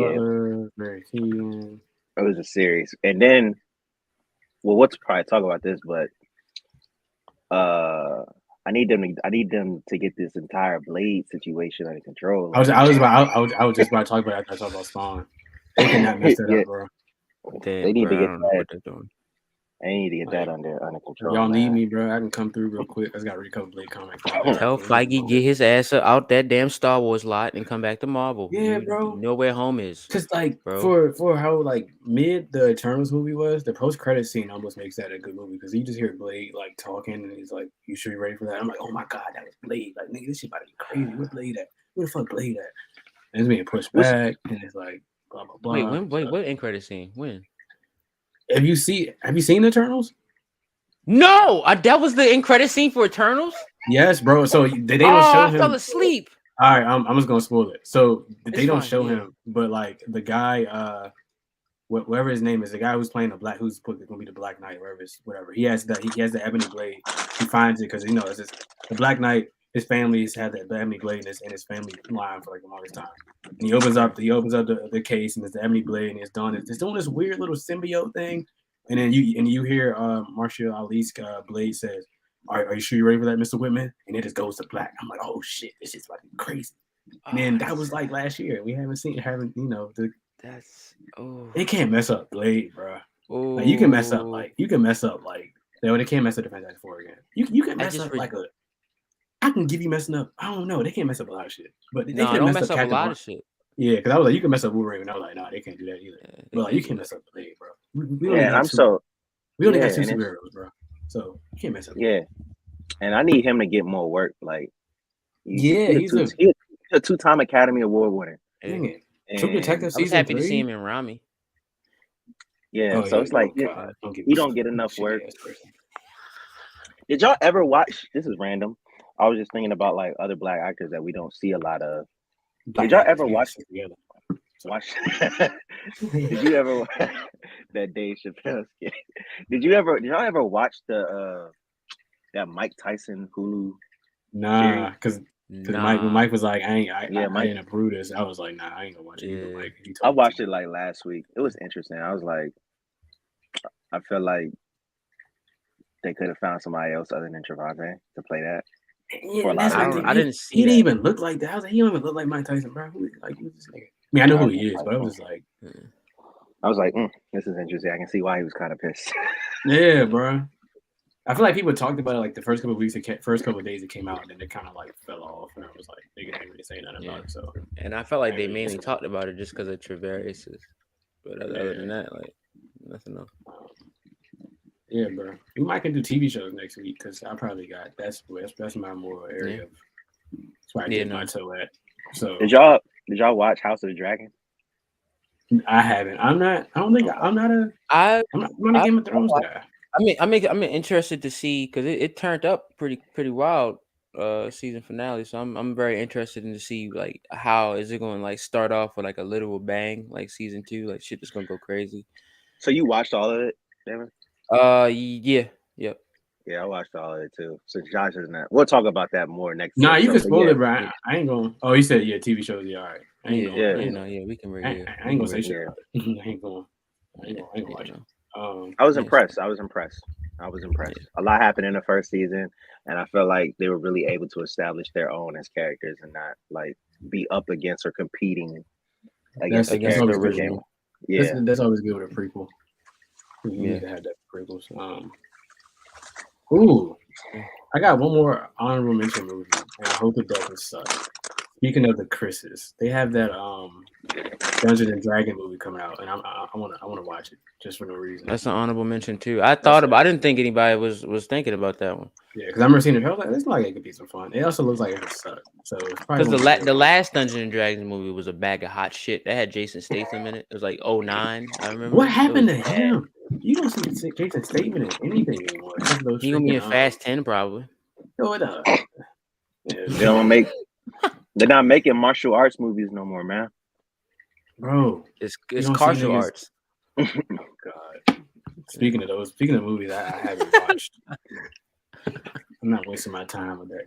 it was a series, and then. Well, we'll probably talk about this, but I need them to get this entire Blade situation under control. I was just about to talk about that. I talk about Spawn. They cannot mess that up, bro. They need to get that. They need to get that under control. Y'all need me, bro. I can come through real quick. I just got to read a couple Blade comics. Tell Feige get his ass out that damn Star Wars lot and come back to Marvel. Yeah, bro. You know where home is. Because like for how like mid the Eternals movie was, the post credit scene almost makes that a good movie because you just hear Blade like talking and he's like, "You sure you ready for that?" I'm like, "Oh my god, that was Blade!" Like, nigga, this shit about to be crazy. Where Blade at? Where the fuck Blade at? And it's being pushed back, and it's like blah blah blah. Wait, what end credit scene? When? Have you seen the Eternals? No, that was the end credit scene for Eternals. Yes, bro. So they don't show him. I fell asleep. All right, I'm just gonna spoil it. So they don't show him, but like the guy, whatever his name is, the guy who's playing who's gonna be the Black Knight, whatever. He has the ebony blade. He finds it because the Black Knight. His family's had that ebony blade in his family line for like the longest time. And he opens up the case and it's the ebony blade and it's done. It's doing this weird little symbiote thing. And then you hear Marshall Ali's blade says, are you sure you're ready for that, Mr. Whitman? And it just goes to black. I'm like, oh shit, this shit's about to be crazy. And then that was like last year. We haven't they can't mess up Blade, bro. Like, you can mess up they can't mess up the Fantastic Four again. You can mess up I can give you messing up. I don't know. They can't mess up a lot of shit. But they can mess up a lot of shit. Yeah, because I was like, you can mess up Wolverine. And I was like, nah, they can't do that either. But like, you can mess up Blade, bro. We only got two superheroes, bro. So you can't mess up. Yeah, and I need him to get more work. Like, he's a two-time Academy Award winner. True Detective season 3. I was happy to see him in Rami. Yeah, Oh so yeah, it's like God, don't get he me don't started. get enough Shitty work. ass person. Did y'all ever watch? This is random. I was just thinking about like other black actors that we don't see a lot of. Black Did y'all actors ever need to watch? stick together. Watch. Did you ever that Dave Chappelle skit? Did y'all ever watch the that Mike Tyson Hulu Nah, series? because Nah. when Mike was like, I Mike. didn't approve this. I was like, nah, I ain't gonna watch it either. Yeah. Like, he I told me watched to. it like last week. It was interesting. I was like, I feel like they could have found somebody else other than Trevante to play that. Yeah, For a and lot that's of the reasons. thing. I didn't see He didn't that. even look like that. I was like, he don't even look like Mike Tyson, bro. Who's this nigga? I mean, I know who he is, but I was just like, I was like, this is interesting. I can see why he was kind of pissed. yeah, bro. I feel like people talked about it like the first couple of weeks, first couple of days it came out, and then it kind of like fell off, and I was like, niggas ain't really saying nothing about it. So, And I felt like they Yeah, mainly it's- talked about it just because of Travaris. But other than Yeah. that, like nothing else. yeah, bro. We might can do TV shows next week because I probably got that's my more area of that's where I dip my toe at. So Did y'all watch House of the Dragon? I haven't. I'm not a Game of Thrones guy. I'm interested to see because it turned up pretty wild season finale. So I'm very interested in to see like how is it going to like start off with like a literal bang like season 2, like shit that's gonna go crazy. So you watched all of it, Devin? Yeah, yep. Yeah, I watched all of it too. So Josh is not. We'll talk about that more next. Nah, you can episode, spoil yeah. it, bro. I ain't going. Oh, you said TV shows. Yeah, all right. I ain't going. We can. I ain't gonna say shit about it. I ain't gonna watch it. I was impressed. I was impressed. A lot happened in the first season, and I felt like they were really able to establish their own as characters and not like be up against or competing against the the characters. original. Yeah, that's always good with a prequel. You need to have that prequels. Ooh, I got one more honorable mention movie, and I hope it doesn't suck. Speaking of the Chris's, they have that Dungeons and Dragon movie coming out, and I want to watch it just for no reason. That's an honorable mention too. I didn't think anybody was thinking about that one. Yeah, because I remember seeing it. I was like, this looks like it could be some fun. It also looks like it could suck. So it's probably because the last Dungeons and Dragons movie was a bag of hot shit. That had Jason Statham in it. It was like 09. I remember. What happened to him? You don't see Jason Statham in anything anymore. He gonna be in Fast 10 probably. Throw it up. Yeah, they're not making martial arts movies no more, man. Bro, it's martial arts. Oh God. Speaking of movies I haven't watched. I'm not wasting my time with that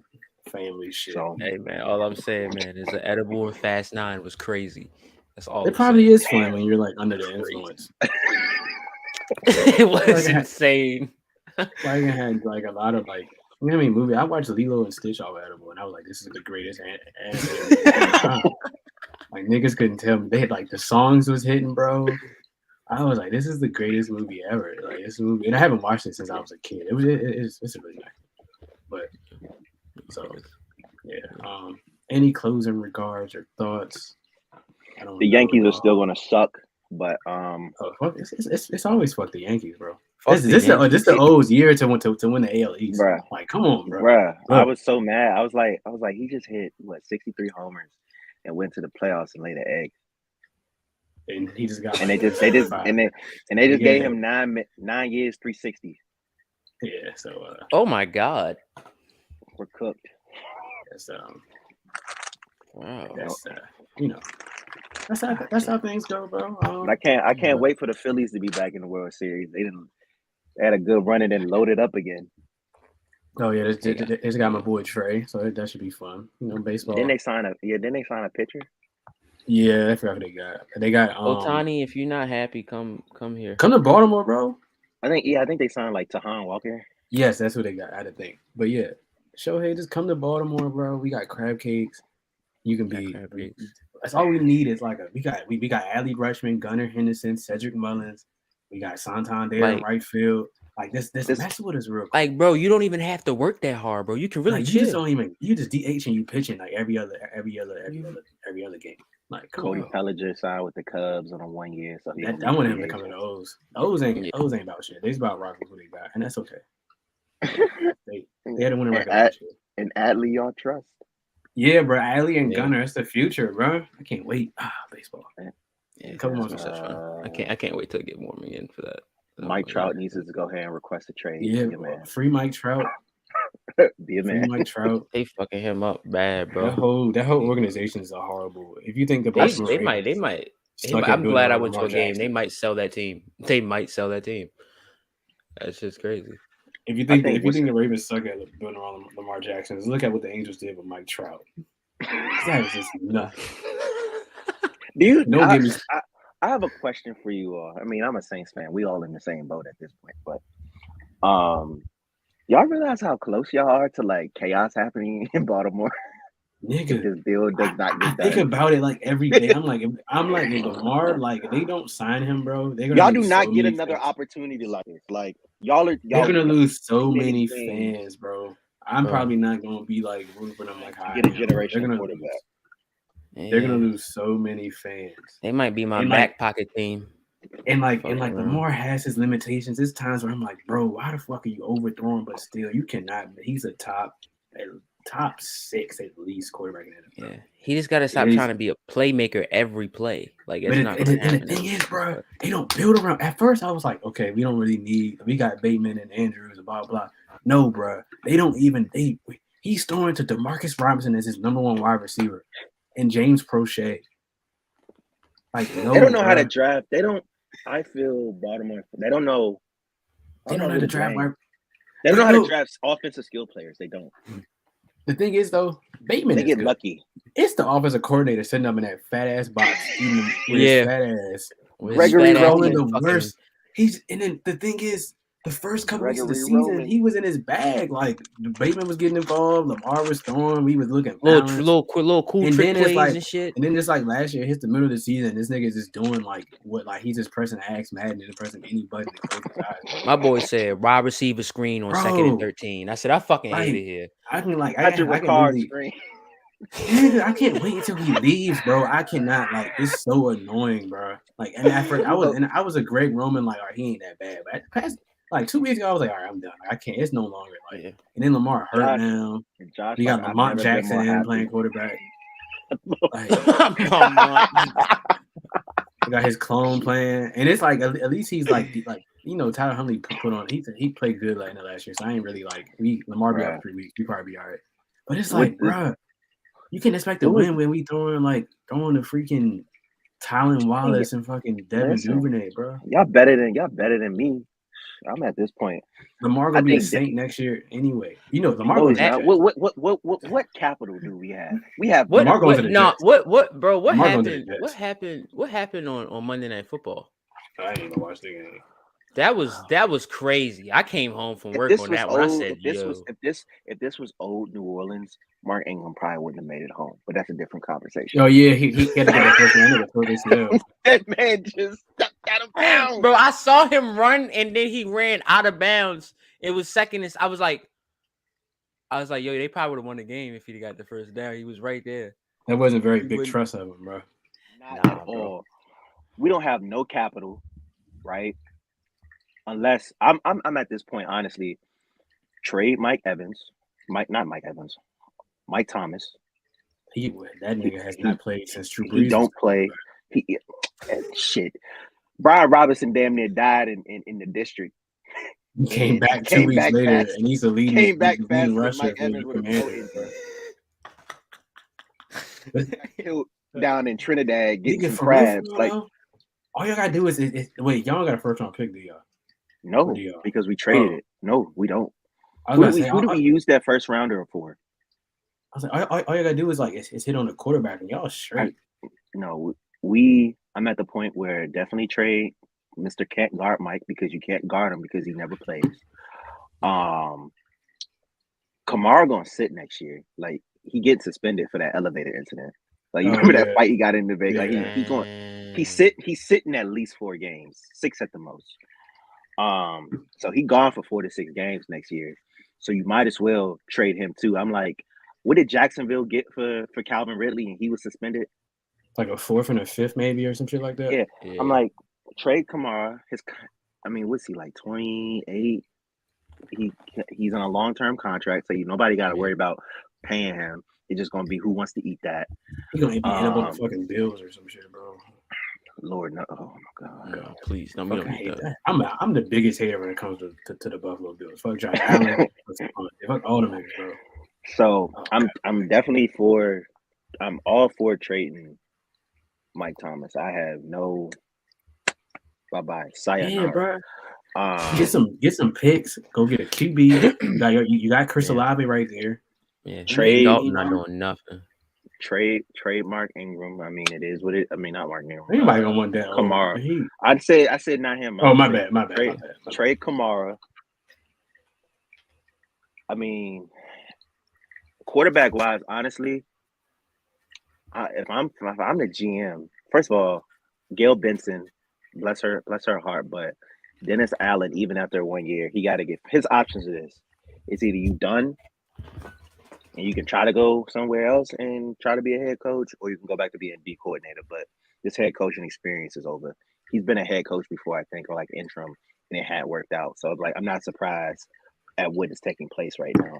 family shit. So, hey man, all I'm saying, man, is the edible in Fast 9 was crazy. That's all. It probably is fun when you're like under the influence. It was insane. Like I had like a lot of like, you know what I mean, movie. I watched Lilo and Stitch off Edible, and I was like, this is the greatest anime. Like niggas couldn't tell me. They had like the songs was hitting, bro. I was like, this is the greatest movie ever. Like this movie, and I haven't watched it since I was a kid. It's a really nice, but so yeah. Any closing regards or thoughts? the Yankees are still gonna suck, but it's always fuck the Yankees, bro. Fuck This the O's year to win the AL East. Bruh. Like, come on, bro. Bruh, I was so mad. I was like, he just hit 63 homers and went to the playoffs and laid an egg. And he just got and they just gave him 9 years, 360. Yeah, so oh my God. We're cooked. Yes, wow. That's that's how things go, bro. I can't wait for the Phillies to be back in the World Series. They had a good run and then loaded up again. Oh yeah, they got my boy Trey, so that should be fun. You know, baseball. Didn't they sign a pitcher? Yeah, I forgot who they got. They got Ohtani, if you're not happy, come here. Come to Baltimore, bro. I think they signed like Tahan Walker. Yes, that's who they got. I had to think. But yeah, Shohei, just come to Baltimore, bro. We got crab cakes. You can be. That's all we need is like we got Adley Rutschman, Gunnar Henderson, Cedric Mullins. We got Santander in right field. Like this mess with us real quick. Like, bro, you don't even have to work that hard, bro. You can really chill. You just DH and you pitching like every other game. Like Cody Bellinger signed with the Cubs on a 1 year. So I want him to come to the O's. O's ain't about shit. They's about rocking who they got, and that's okay. they had to win a record last year. And Adley, y'all trust. Yeah, bro. Adley and Gunnar, that's the future, bro. I can't wait. Baseball. Yeah, A couple it's months. gonna be such fun. I can't wait till I get warm again for that. Mike Trout needs to go ahead and request a trade. Yeah, Be a man. free Mike Trout. Be a Free man. Mike Trout. They fucking him up bad, bro. That whole organization is a horrible. If you think the Baltimore They Ravens might. suck at I'm building glad I around went to Lamar a game. Jackson. They might sell that team. They might sell that team. That's just crazy. If you think the Ravens suck at building around Lamar Jackson, look at what the Angels did with Mike Trout. That is just nuts. I have a question for you all. I mean, I'm a Saints fan. We all in the same boat at this point, but y'all realize how close y'all are to like chaos happening in Baltimore? Nigga, if this deal does not get I think about it like every day. I'm like, if Lamar, like, if they don't sign him, bro, y'all do not get another opportunity like this. Like they're gonna lose so many fans, bro. I'm probably not gonna be like rooting for them like get a generational quarterback. They're gonna lose so many fans. They might be my back pocket team. And Lamar has his limitations. There's times where I'm like, bro, why the fuck are you overthrowing? But still, you cannot. He's a top 6 at least quarterback in the NFL. Yeah, he just got to stop trying to be a playmaker every play. Like it's not. And the thing is, bro, they don't build around. At first, I was like, okay, we don't really need. We got Bateman and Andrews and blah blah. No, bro, they don't even. He's throwing to Demarcus Robinson as his number 1 wide receiver, and James Prochet. Like they don't know how to draft. They don't. I feel Baltimore. They don't know. They don't know how to draft. They don't know how to draft offensive skill players. They don't. The thing is, though, Bateman. They get lucky. It's the offensive coordinator sitting up in that fat ass box, eating with his fat ass. Gregory Roman, the worst. And then the thing is, the first couple weeks of the season, he was in his bag. Like Bateman was getting involved, Lamar was throwing, we was looking little cool and trick plays and shit. And then just like last year, it hits the middle of the season, this nigga's just doing like he's just pressing Axe Madden and pressing any button to close his eyes. My boy said wide receiver screen on 2nd and 13. I said I fucking hate it here. I can screen. Nigga, I can't wait until he leaves, bro. I cannot. Like, it's so annoying, bro. Like, and I was a Greg Roman, like, all right, he ain't that bad. But past like 2 weeks ago, I was like, all right, I'm done. Like, I can't. It's no longer like. And then Lamar hurt now. We got Lamont Jackson playing quarterback. Like, he got his clone playing, and it's like at least he's like Tyler Huntley put on. He played good like in the last year, so I ain't really like Lamar be out 3 weeks. We probably be all right. But it's like, bro. You can expect to win when we throwing the freaking Tylen Wallace and fucking Devin Duvernay, bro. Y'all better than me. I'm at this point. Lamar gonna be a Saint next year anyway. Lamar goes to what capital do we have? We have Lamar goes to the Jets. What happened? What happened on Monday Night Football? I ain't even watched the game. That was crazy. I came home from work on that one. I said, if this was old New Orleans, Mark Ingram probably wouldn't have made it home. But that's a different conversation. Oh yeah, he had to get the first round before this now. That man just stepped out of bounds. Bro, I saw him run and then he ran out of bounds. It was second. I was like, yo, they probably would have won the game if he'd got the first down. He was right there. That wasn't very big trust of him, bro. Not at all. We don't have no capital, right? Unless I'm at this point, honestly, trade Mike Thomas. That nigga has not played since Drew Brees. He don't play. Shit. Brian Robinson damn near died in the district. He came back 2 weeks later, fast. and he's a leading. Came back fast. Rusher Mike Evans would have down in Trinidad getting some crabs. Like all y'all gotta do is wait. Y'all got a first round pick, do y'all? No, because we traded it. No, we don't. Who do we use that first rounder for? I was like, all you gotta do is like it's hit on the quarterback, and y'all straight. I'm at the point where definitely trade Mr. Can't guard Mike because you can't guard him because he never plays. Kamara gonna sit next year. Like he gets suspended for that elevator incident. Like you remember that fight he got in the Vegas? Like he's sitting at least 4 games, 6 at the most. So he gone for 4 to 6 games next year. So you might as well trade him too. I'm like, what did Jacksonville get for Calvin Ridley and he was suspended? Like a 4th and a 5th maybe or some shit like that. Yeah. I'm like, trade Kamara. What's he like 28? He's on a long-term contract, so nobody got to worry about paying him. It's just gonna be who wants to eat that. He's gonna end up on the fucking Bills or some shit, bro. Lord, no. Oh my God. No, please, don't Fucking need hate that. that. I'm the biggest hater when it comes to the Buffalo Bills. Fuck Josh Allen. Fuck all them niggas, bro. So Oh, I'm definitely I'm all for trading Mike Thomas. I have no bye-bye. yeah, Sayonara. bro. Get some picks. Go get a QB. You got Chris Olave right there. Yeah, Trade Dalton not doing nothing. Trade Mark Ingram. I mean, it is what it. I mean, not Mark Ingram. Anybody gonna want that? Kamara. I said not him. Oh, my bad. Trade Kamara. I mean, quarterback wise, honestly, if I'm the GM, first of all, Gail Benson, bless her heart, but Dennis Allen, even after 1 year, he got to get his options. It's either you done and you can try to go somewhere else and try to be a head coach, or you can go back to being D coordinator. But this head coaching experience is over. He's been a head coach before, I think, or like interim, and it hadn't worked out. So like, I'm not surprised at what is taking place right now.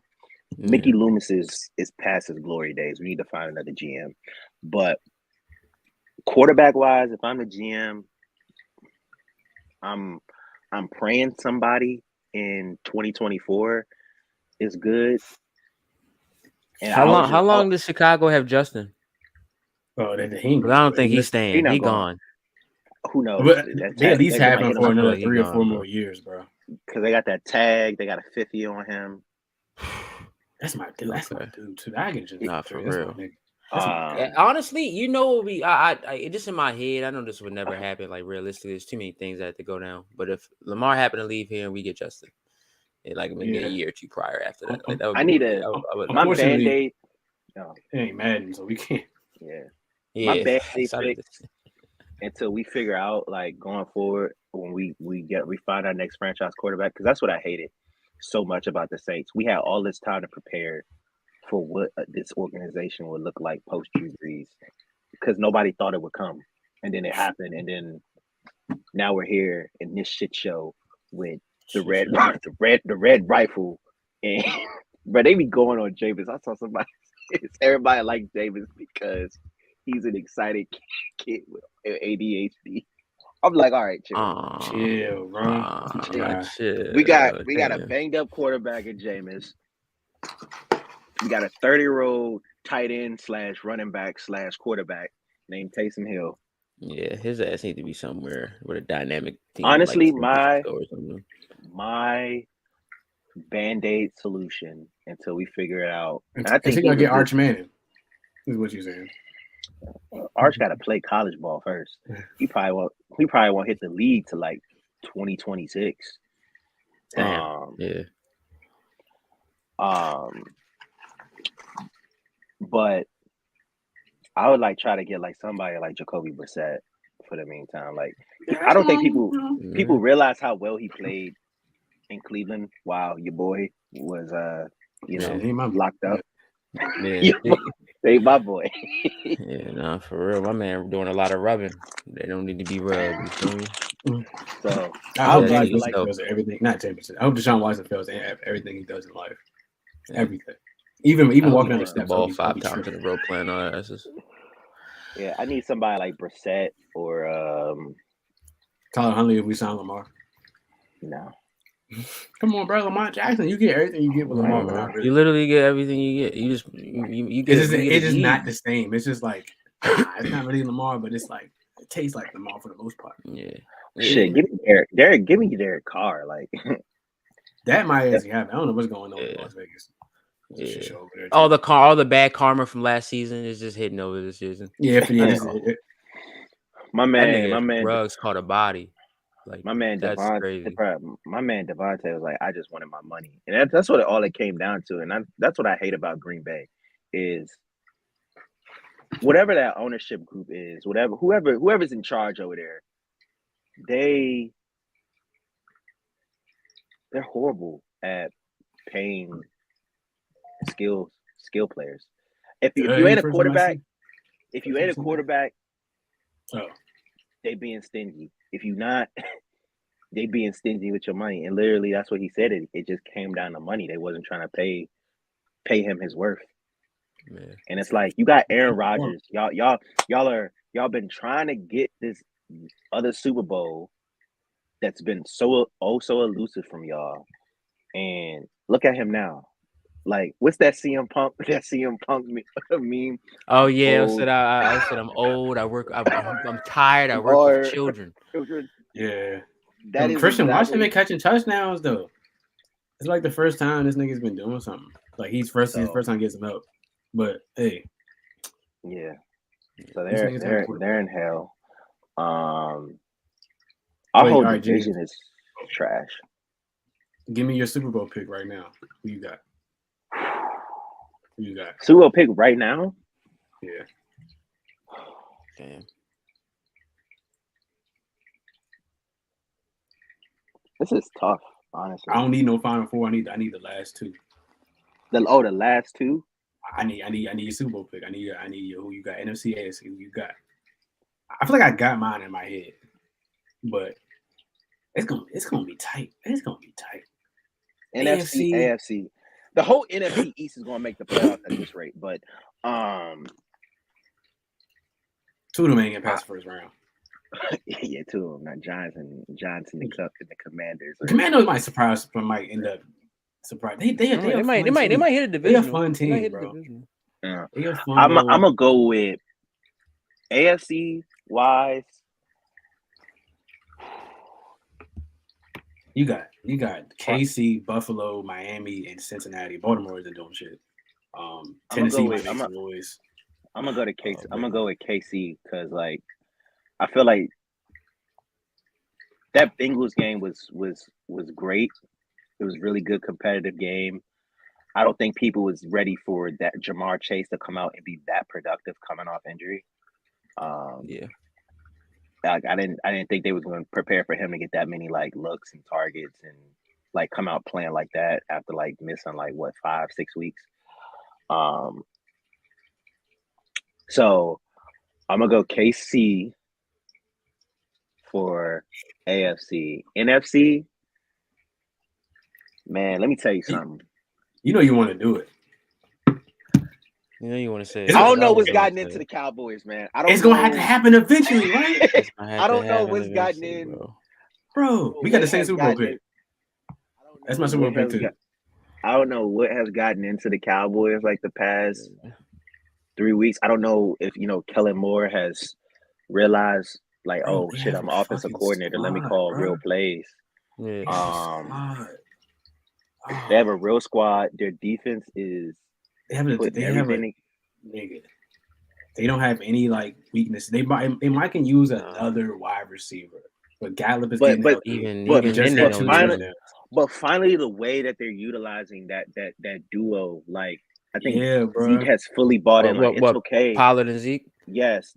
Yeah. Mickey Loomis is past his glory days. We need to find another GM. But quarterback wise, if I'm the GM, I'm praying somebody in 2024 is good. And how long does Chicago have Justin? Oh, I don't think he's staying. He's gone. Who knows? But they at least have him for another 3 or 4 more years, bro. Because they got that tag. They got a 50 on him. That's my dude. That's my dude too. I can just not for real. Honestly, you know, it just in my head. I know this would never happen. Like realistically, there's too many things that have to go down. But if Lamar happened to leave here and we get Justin, like maybe a year or two prior after that, like, that would I need a my Band-Aid. No, it ain't Madden, so we can't. Yeah. My Band-Aid fix until we figure out like going forward when we find our next franchise quarterback, because that's what I hated so much about the Saints. We had all this time to prepare for what this organization would look like post Drew Brees, because nobody thought it would come, and then it happened, and then now we're here in this shit show with the red rifle, and but they be going on Jameis. I saw somebody. Everybody like Jameis because he's an excited kid with ADHD. I'm like, all right, chill, bro. Chill. We got a banged up quarterback in Jameis. We got a 30-year-old tight end / running back / quarterback named Taysom Hill. Yeah, his ass need to be somewhere with a dynamic team. Honestly, my Band-Aid solution until we figure it out. I think he'll get Arch Manning. Is what you're saying. Arch got to play college ball first. He probably won't hit the league to like 2026. But I would like try to get like somebody like Jacoby Brissett for the meantime. Like, I don't think people realize how well he played in Cleveland while your boy was locked up. Yeah, they my boy. Yeah, no, for real. My man doing a lot of rubbing. They don't need to be rubbed. You feel me? So I hope James Watson does everything. Not James. I hope Deshaun Watson fails everything he does in life. Everything. Even walking down the steps. Ball 5 times in a row playing all asses. Yeah, I need somebody like Brissett or Tyler Huntley if we sign Lamar. No. Come on, bro, Lamar Jackson. You get everything you get with Lamar. Bro. You literally get everything you get. You just you get. It's just not the same. It's just like it's not really Lamar, but it's like it tastes like Lamar for the most part. Yeah. Shit, give me Derek. Give me Derek Carr. Like that might actually happen. I don't know what's going on in Las Vegas. Yeah. All the bad karma from last season is just hitting over this season. Yeah, my man Ruggs caught a body. Like my man Devontae, my man Devontae was like, I just wanted my money, and that's what all it came down to. And that's what I hate about Green Bay is whatever that ownership group is, whoever's in charge over there, they're horrible at paying skill players. If you ain't a quarterback, they being stingy. If you not, they being stingy with your money. And literally, that's what he said. It just came down to money. They wasn't trying to pay him his worth. Man. And it's like you got Aaron Rodgers. Y'all been trying to get this other Super Bowl that's been so elusive from y'all. And look at him now. Like, what's that CM Punk? That CM Punk meme. Oh yeah, Old. I said I'm old. I'm tired. I work Or- with children. Yeah. That is Christian Watson exactly. been catching touchdowns though. It's like the first time this nigga's been doing something. Like his first time getting some help. But hey, Yeah. So these niggas have they're in hell. Our Wait, whole all right, division James. is trash. Give me your Super Bowl pick right now. Who you got? Who you got? Super Bowl pick right now? Yeah. Damn. This is tough, honestly. I don't need no Final Four. I need the last two. The last two? I need your Super Bowl pick. I need your who you got. NFC, AFC, who you got. I feel like I got mine in my head. But it's gonna be tight. It's gonna be tight. NFC, AFC. The whole NFC East is gonna make the playoffs at this rate, but two of them ain't gonna pass the first round. yeah, two of them, not Giants and the Commanders. The Commanders might surprise, but might end up surprised. They might hit a division. They're a fun team, bro. Yeah. They're a fun. I'm gonna go with AFC wise. You got KC, Buffalo, Miami, and Cincinnati. Baltimore isn't doing shit. Tennessee might make some noise. I'm gonna go to KC. I'm gonna go with KC because like I feel like that Bengals game was great. It was a really good competitive game. I don't think people was ready for that Jamar Chase to come out and be that productive coming off injury. Yeah. Like I didn't think they was going to prepare for him to get that many like looks and targets and like come out playing like that after like missing like what 5-6 weeks. So I'm gonna go KC for AFC. NFC, man, let me tell you something. You know you want to do it. You know you want to say. I don't know what's gotten into the Cowboys, man. It's gonna have to happen eventually, right? I don't know what's gotten in. Bro, we got the same Super Bowl pick. That's my Super Bowl pick too. I don't know what has gotten into the Cowboys like the past 3 weeks. I don't know if Kellen Moore has realized like, oh shit, I'm offensive coordinator. Let me call real plays. Yeah. They have a real squad. Their defense is. They don't have any like weakness. They might can use another wide receiver, but Gallup is but finally the way that they're utilizing that duo, like I think bro. Zeke has fully bought in. Like it's okay. Pollard and Zeke. Yes,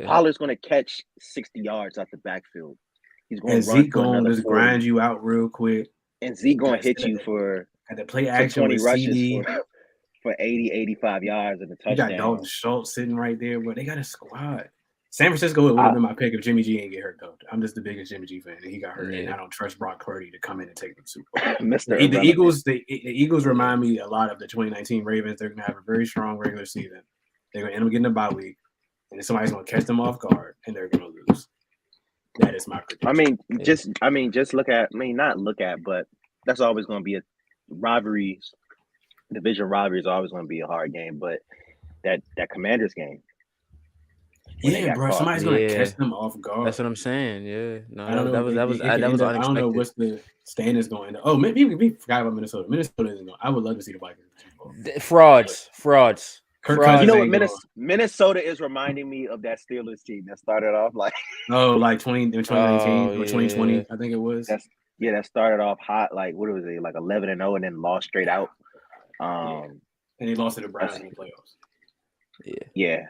Pollard's going to catch 60 yards out the backfield. He's going to run Zeke going to just grind you out real quick, and Zeke going to hit you for the play action 20 with rushes for 80, 85 yards and a touchdown. You got Dalton Schultz sitting right there, but they got a squad. San Francisco would have been my pick if Jimmy G didn't get hurt, though. I'm just the biggest Jimmy G fan, and he got hurt, and I don't trust Brock Purdy to come in and take the Super Bowl. The Eagles remind me a lot of the 2019 Ravens. They're going to have a very strong regular season. They're going to end up getting a bye week, and then somebody's going to catch them off guard, and they're going to lose. That is my prediction. But that's always going to be a rivalries. Division rivalry is always going to be a hard game, but that Commanders game. Yeah, bro. Somebody's going to catch them off guard. That's what I'm saying. Yeah. No, I don't know. That was unexpected. I don't know what's the standings going to. Oh, maybe we forgot about Minnesota. Minnesota isn't going. I would love to see the Vikings. Frauds. You know what? Minnesota is reminding me of that Steelers team that started off like 2019 or 2020, I think it was. That started off hot. Like what was it? Like 11-0 and then lost straight out. And they lost to the Browns in the playoffs. Yeah.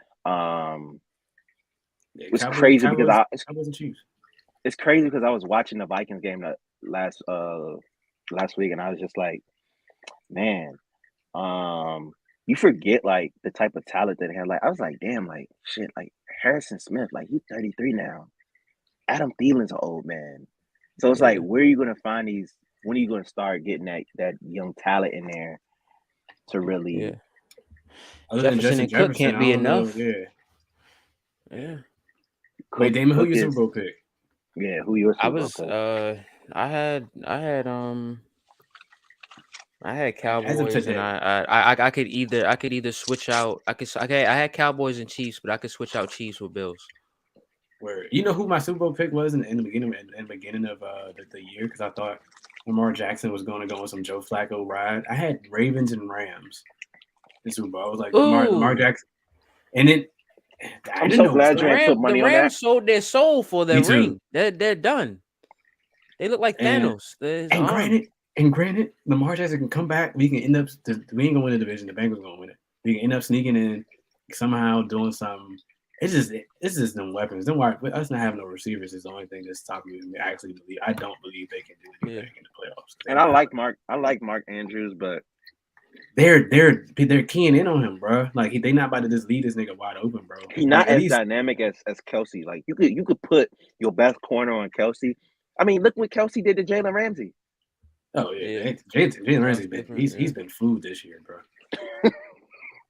It was crazy because it's crazy because I was watching the Vikings game last week and I was just like, man, you forget like the type of talent that they had. Like I was like, damn, like shit, like Harrison Smith, like he's 33 now. Adam Thielen's an old man. So it's like, where are you gonna find these? When are you gonna start getting that young talent in there to really? Yeah. Jefferson and Cook can't be enough. Yeah. Wait, Damon, who Cook your is- Super Bowl pick? Yeah, who your Super I Bowl was pick? I had As of Cowboys, and today. I could either switch out. I had Cowboys and Chiefs, but I could switch out Chiefs with Bills. Where you know who my Super Bowl pick was in the beginning of the year, because I thought Lamar Jackson was going to go on some Joe Flacco ride. I had Ravens and Rams in Super Bowl. I was like Lamar Ooh. Jackson, and then I I'm didn't so know glad The you ain't put money The on that. Rams sold their soul for their Me too. ring. They're done. They look like And- Thanos. His And arm. granted, Lamar Jackson can come back. We can end up. We ain't gonna win the division. The Bengals gonna win it. We can end up sneaking in somehow, doing something. It's just them weapons. Don't worry. Us not having no receivers is the only thing that's stopping me. I actually believe. I don't believe they can do anything in the playoffs. And I like Mark Andrews, but They're keying in on him, bro. Like they not about to just leave this nigga wide open, bro. he's not Like, at as least- dynamic as Kelsey. Like you could put your best corner on Kelsey. I mean, look what Kelsey did to Jalen Ramsey. Oh yeah, Yeah. Jalen Ramsey's been Different, he's yeah. been food this year, bro.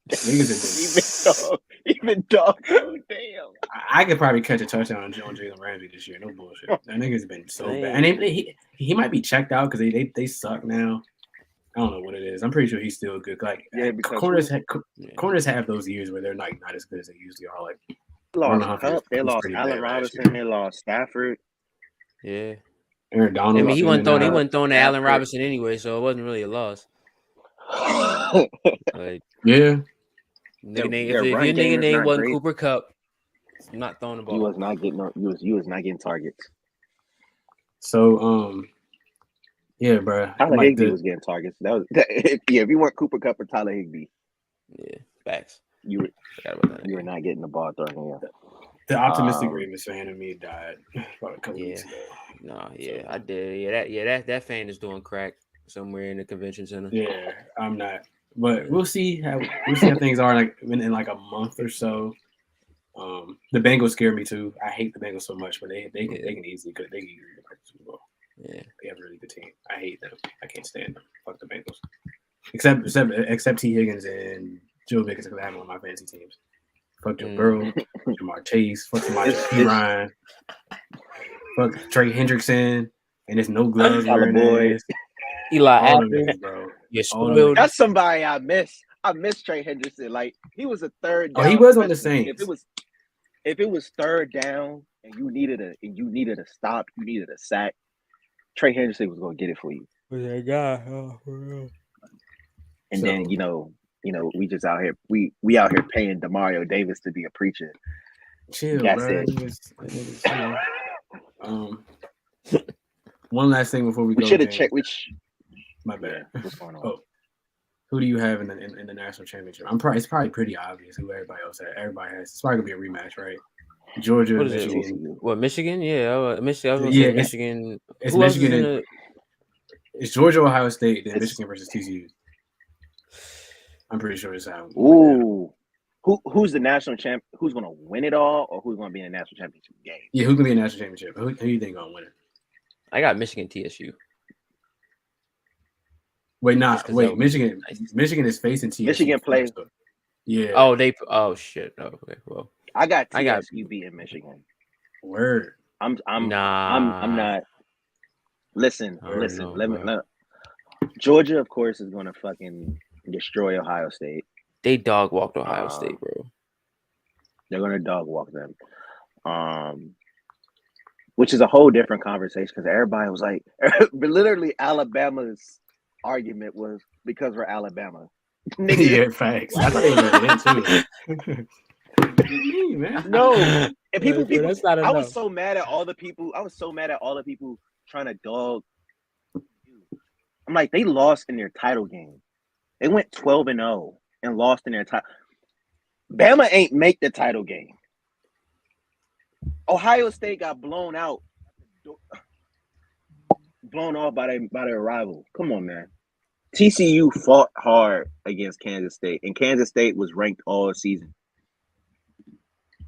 Niggas have Even dog. Oh, damn. I could probably catch a touchdown on Jalen Ramsey this year. No bullshit. That nigga's been so Damn. bad, and he might be checked out because they suck now. I don't know what it is. I'm pretty sure he's still good. Like Yeah, because corners have those years where they're like not as good as they usually are. Like They lost Marlon Humphrey Cup, they was lost pretty Allen bad last Robinson, they lost Stafford. Yeah. Aaron Donald. I mean, he wasn't throwing to Allen Stafford. Robinson anyway, so it wasn't really a loss. Like, Yeah, Their if run your game nigga is name not wasn't great. Cooper Cup, I'm not throwing the You ball. was not getting targets. so yeah, bro. Tyler Like Higbee was getting targets. If you weren't Cooper Cup or Tyler Higbee, Yeah, facts. you Forgot about that. were not getting the ball thrown in. the optimistic Um, Ravens fan in me died about a couple weeks ago. No, yeah, I did. That fan is doing crack somewhere in the convention center. Yeah, I'm not. But we'll see how things are like in like a month or so. The Bengals scare me too. I hate the Bengals so much, but they can easily go to the Super Bowl. Yeah. They have a really good team. I hate them. I can't stand them. Fuck the Bengals. Except T. Higgins and Joe Vickers, because I have them on my fantasy teams. Fuck Joe Burrow, Jamar Chase, fuck Samaje Perine, fuck Trey Hendrickson, and there's no gloves Tyler wearing Boyd. ass. Eli All of Apple, them, bro. you're all of spoiled. That's somebody I miss. I miss Trey Henderson. Like he was a third Oh, down. he was on the specialist. Saints. If it was third down and you needed a stop, you needed a sack, Trey Henderson was gonna get it for you. That guy. Oh, for real. And So- then we just out here we out here paying Demario Davis to be a preacher. Chill, That's bro. it. That nigga's, one last thing before we We go. should have James. checked. My bad. What's going on? Oh, who do you have in the national championship? It's probably pretty obvious who everybody else has. Everybody has. It's probably gonna be a rematch, right? Georgia, What is it? Michigan. What, Michigan? Yeah, Michigan. I was gonna Yeah, say it's- Michigan. It's Who else is Michigan. in the? It's Georgia, Ohio State, then It's- Michigan versus TCU. I'm pretty sure it's how. Ooh. Who's the national champ? Who's gonna win it all, or who's gonna be in the national championship game? Yeah, who's gonna be a national championship? Who do you think gonna win it? I got Michigan TSU. Wait, Just 'cause wait. that was Michigan. nice. Michigan is facing TSU. Michigan plays- first, though. Yeah. Oh shit. Oh, okay. Well, I got I got- TSU beating Michigan. Word. I'm nah. not. Listen. I don't know, Let me. bro. Georgia, of course, is gonna fucking destroy Ohio State. They dog walked Ohio State, bro. They're gonna dog walk them. Which is a whole different conversation because everybody was like, literally Alabama's argument was because we're Alabama. Nigga, Yeah, facts. I thought they were gonna get into it. What do you mean, man? no. And people, that's not I was enough. so mad at all the people. I was so mad at all the people trying to dog. I'm like, they lost in their title game. They went 12-0 and lost in their title. Bama ain't make the title game. Ohio State got blown off by their rival. Come on, man. TCU fought hard against Kansas State, and Kansas State was ranked all season.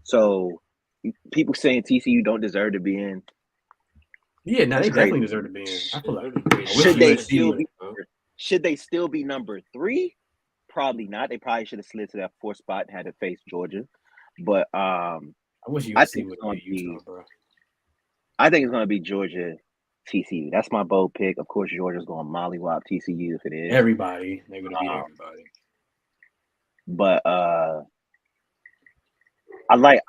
So people saying TCU don't deserve to be in. Yeah, no, That's they great. definitely deserve to be in. I feel like I wish Should they USC still would- be? Should they still be number 3? Probably not. They probably should have slid to that 4th spot and had to face Georgia. But I I wish I USC think would it's gonna be be. Utah, bro. I think it's gonna be Georgia, TCU. That's my bold pick. Of course, Georgia's going to mollywop TCU if it is. Everybody, they're gonna beat everybody. But I like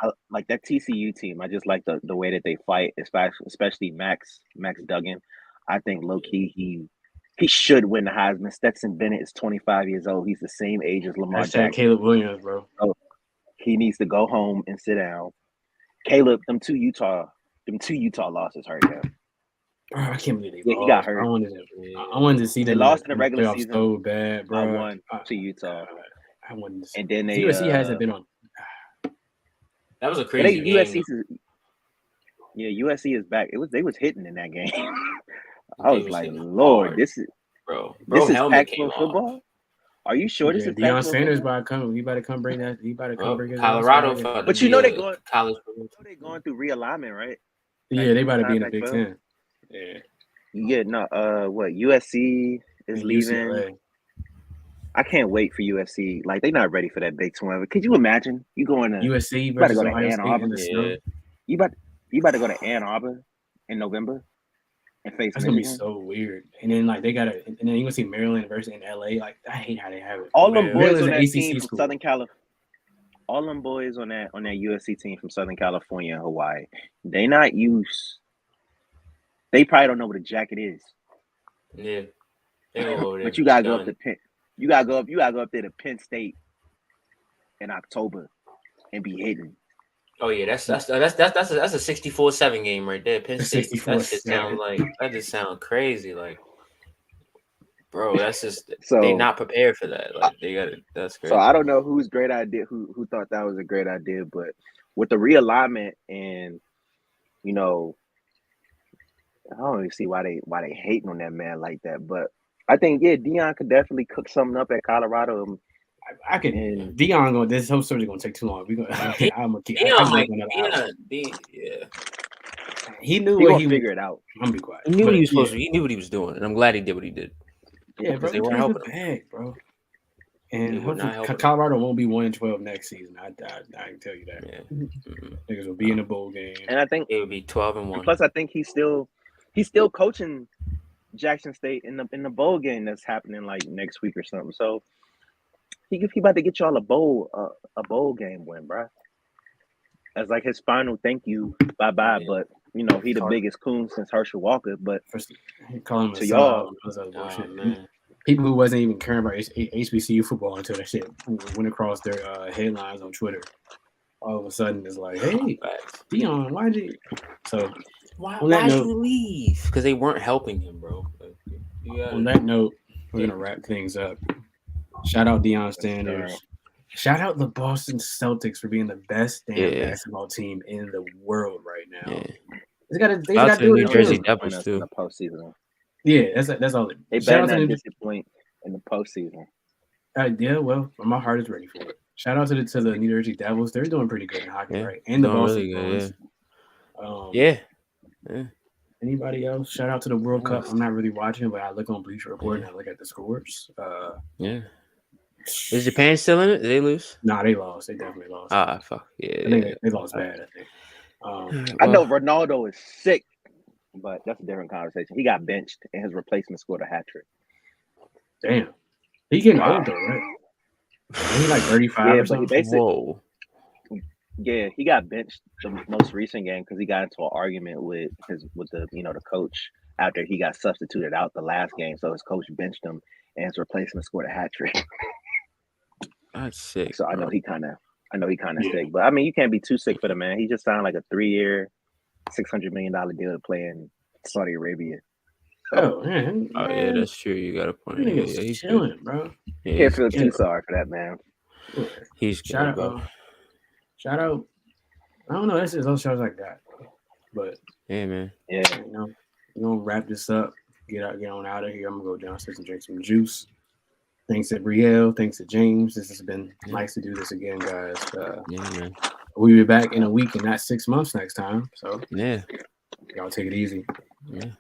that TCU team. I just like the way that they fight, especially Max Duggan. I think low key he should win the Heisman. Stetson Bennett is 25 years old. He's the same age as Lamar Hashtag Jackson. Caleb Williams, bro. So he needs to go home and sit down. Caleb, them two Utah losses hurt him. Bro, I can't believe they Yeah, lost. he got hurt. I wanted to see They them lost in the regular playoffs season so bad, by bro. 1 to Utah. I wanted to see. And then they USC hasn't been on. That was a crazy game. USC is back. They was hitting in that game. I was like, hitting Lord, hard. this is helmet came Pac-12 football. Are you sure this is Deion Pac-12 Sanders football? about to come. He about to come bring that. He about to come bring his Colorado. ass back. But you know they're going. college. They're going through realignment, right? Yeah, they about to be in the Big Pac-12? Ten. Yeah. Yeah, no. What USC is And leaving. UCLA. I can't wait for USC. Like they're not ready for that Big 12. Could you imagine you going to USC better versus go to Ohio Ann State Arbor. in the snow. You about to go to Ann Arbor in November and face That's gonna be Michigan? so weird. And then like they gotta, and then you gonna see Maryland versus in LA. Like I hate how they have it. All them Man, boys Maryland's on an that ACC team from school. Southern California. All them boys on that USC team from Southern California and Hawaii. They not used. They probably don't know what a jacket is. Yeah. They go over there. But you gotta go up Done. to Penn. You gotta go up there to Penn State in October and be hitting. Oh yeah, that's a 64-7 game right there. Penn State. That 64-7. just sound crazy. Like, bro, that's just So they not prepared for that. Like they got it. That's crazy. So I don't know whose great idea, who thought that was a great idea, but with the realignment and I don't really see why they hating on that man like that. But I think Deion could definitely cook something up at Colorado. I could. And Deion going. This whole story is gonna take too long. We gonna. I'm gonna keep. He knew he what gonna he figure it out. I'm gonna be quiet. He knew what he was supposed to. He knew what he was doing, and I'm glad he did what he did. Yeah, bro. They weren't helping him. Bag, bro. And They were not hopefully helping Colorado won't be 1-12 next season. I can tell you that. Yeah. Niggas will be in the bowl game. And I think It would be 12-1. plus I think he's still coaching Jackson State in the bowl game that's happening like next week or something. So he about to get y'all a bowl game win, bro. As like his final thank you, bye. Yeah. But he the biggest coon since Herschel Walker. But First, call him to a y'all, bullshit. Man. People who wasn't even caring about HBCU football until that shit went across their headlines on Twitter. All of a sudden, it's like, hey, Deion, why'd you? So Why'd note, you leave? Because they weren't helping him, bro. On that note, we're gonna wrap things up. Shout out Deion Sanders. Shout out the Boston Celtics for being the best damn basketball team in the world right now. Yeah. They gotta to do New it. Jersey in Devils too. the postseason. Yeah, that's all. They better not disappoint in the postseason. Yeah, well, my heart is ready for it. Shout out to the New Jersey Devils. They're doing pretty good in hockey, right? And the Boston Bruins. Yeah. Anybody else? Shout out to the World Cup. I'm not really watching, but I look on Bleacher Report and I look at the scores. Yeah. Is Japan still in it? Did they lose? Nah, they lost. They definitely lost. Fuck. Yeah. I think they lost bad, I think. I know Ronaldo is sick, but that's a different conversation. He got benched and his replacement scored a hat trick. Damn. He getting old though, right? He's like 35 or something. Whoa. Yeah, he got benched the most recent game because he got into an argument with the coach after he got substituted out the last game. So his coach benched him and his replacement scored a hat trick. That's sick. So I know he kind of sick. But I mean, you can't be too sick for the man. He just signed like a 3-year, $600 million deal to play in Saudi Arabia. Oh man. Oh yeah, that's true. You got a point. Yeah, he's chilling, bro. Yeah, Can't feel too sorry for that man. He's shout out. I don't know. That's just those shows like that. But yeah, man. Yeah, we're gonna wrap this up. Get on out of here. I'm gonna go downstairs and drink some juice. Thanks to Brielle. Thanks to James. This has been nice to do this again, guys. Yeah, man. We'll be back in a week and not 6 months next time. So yeah, y'all take it easy. Yeah.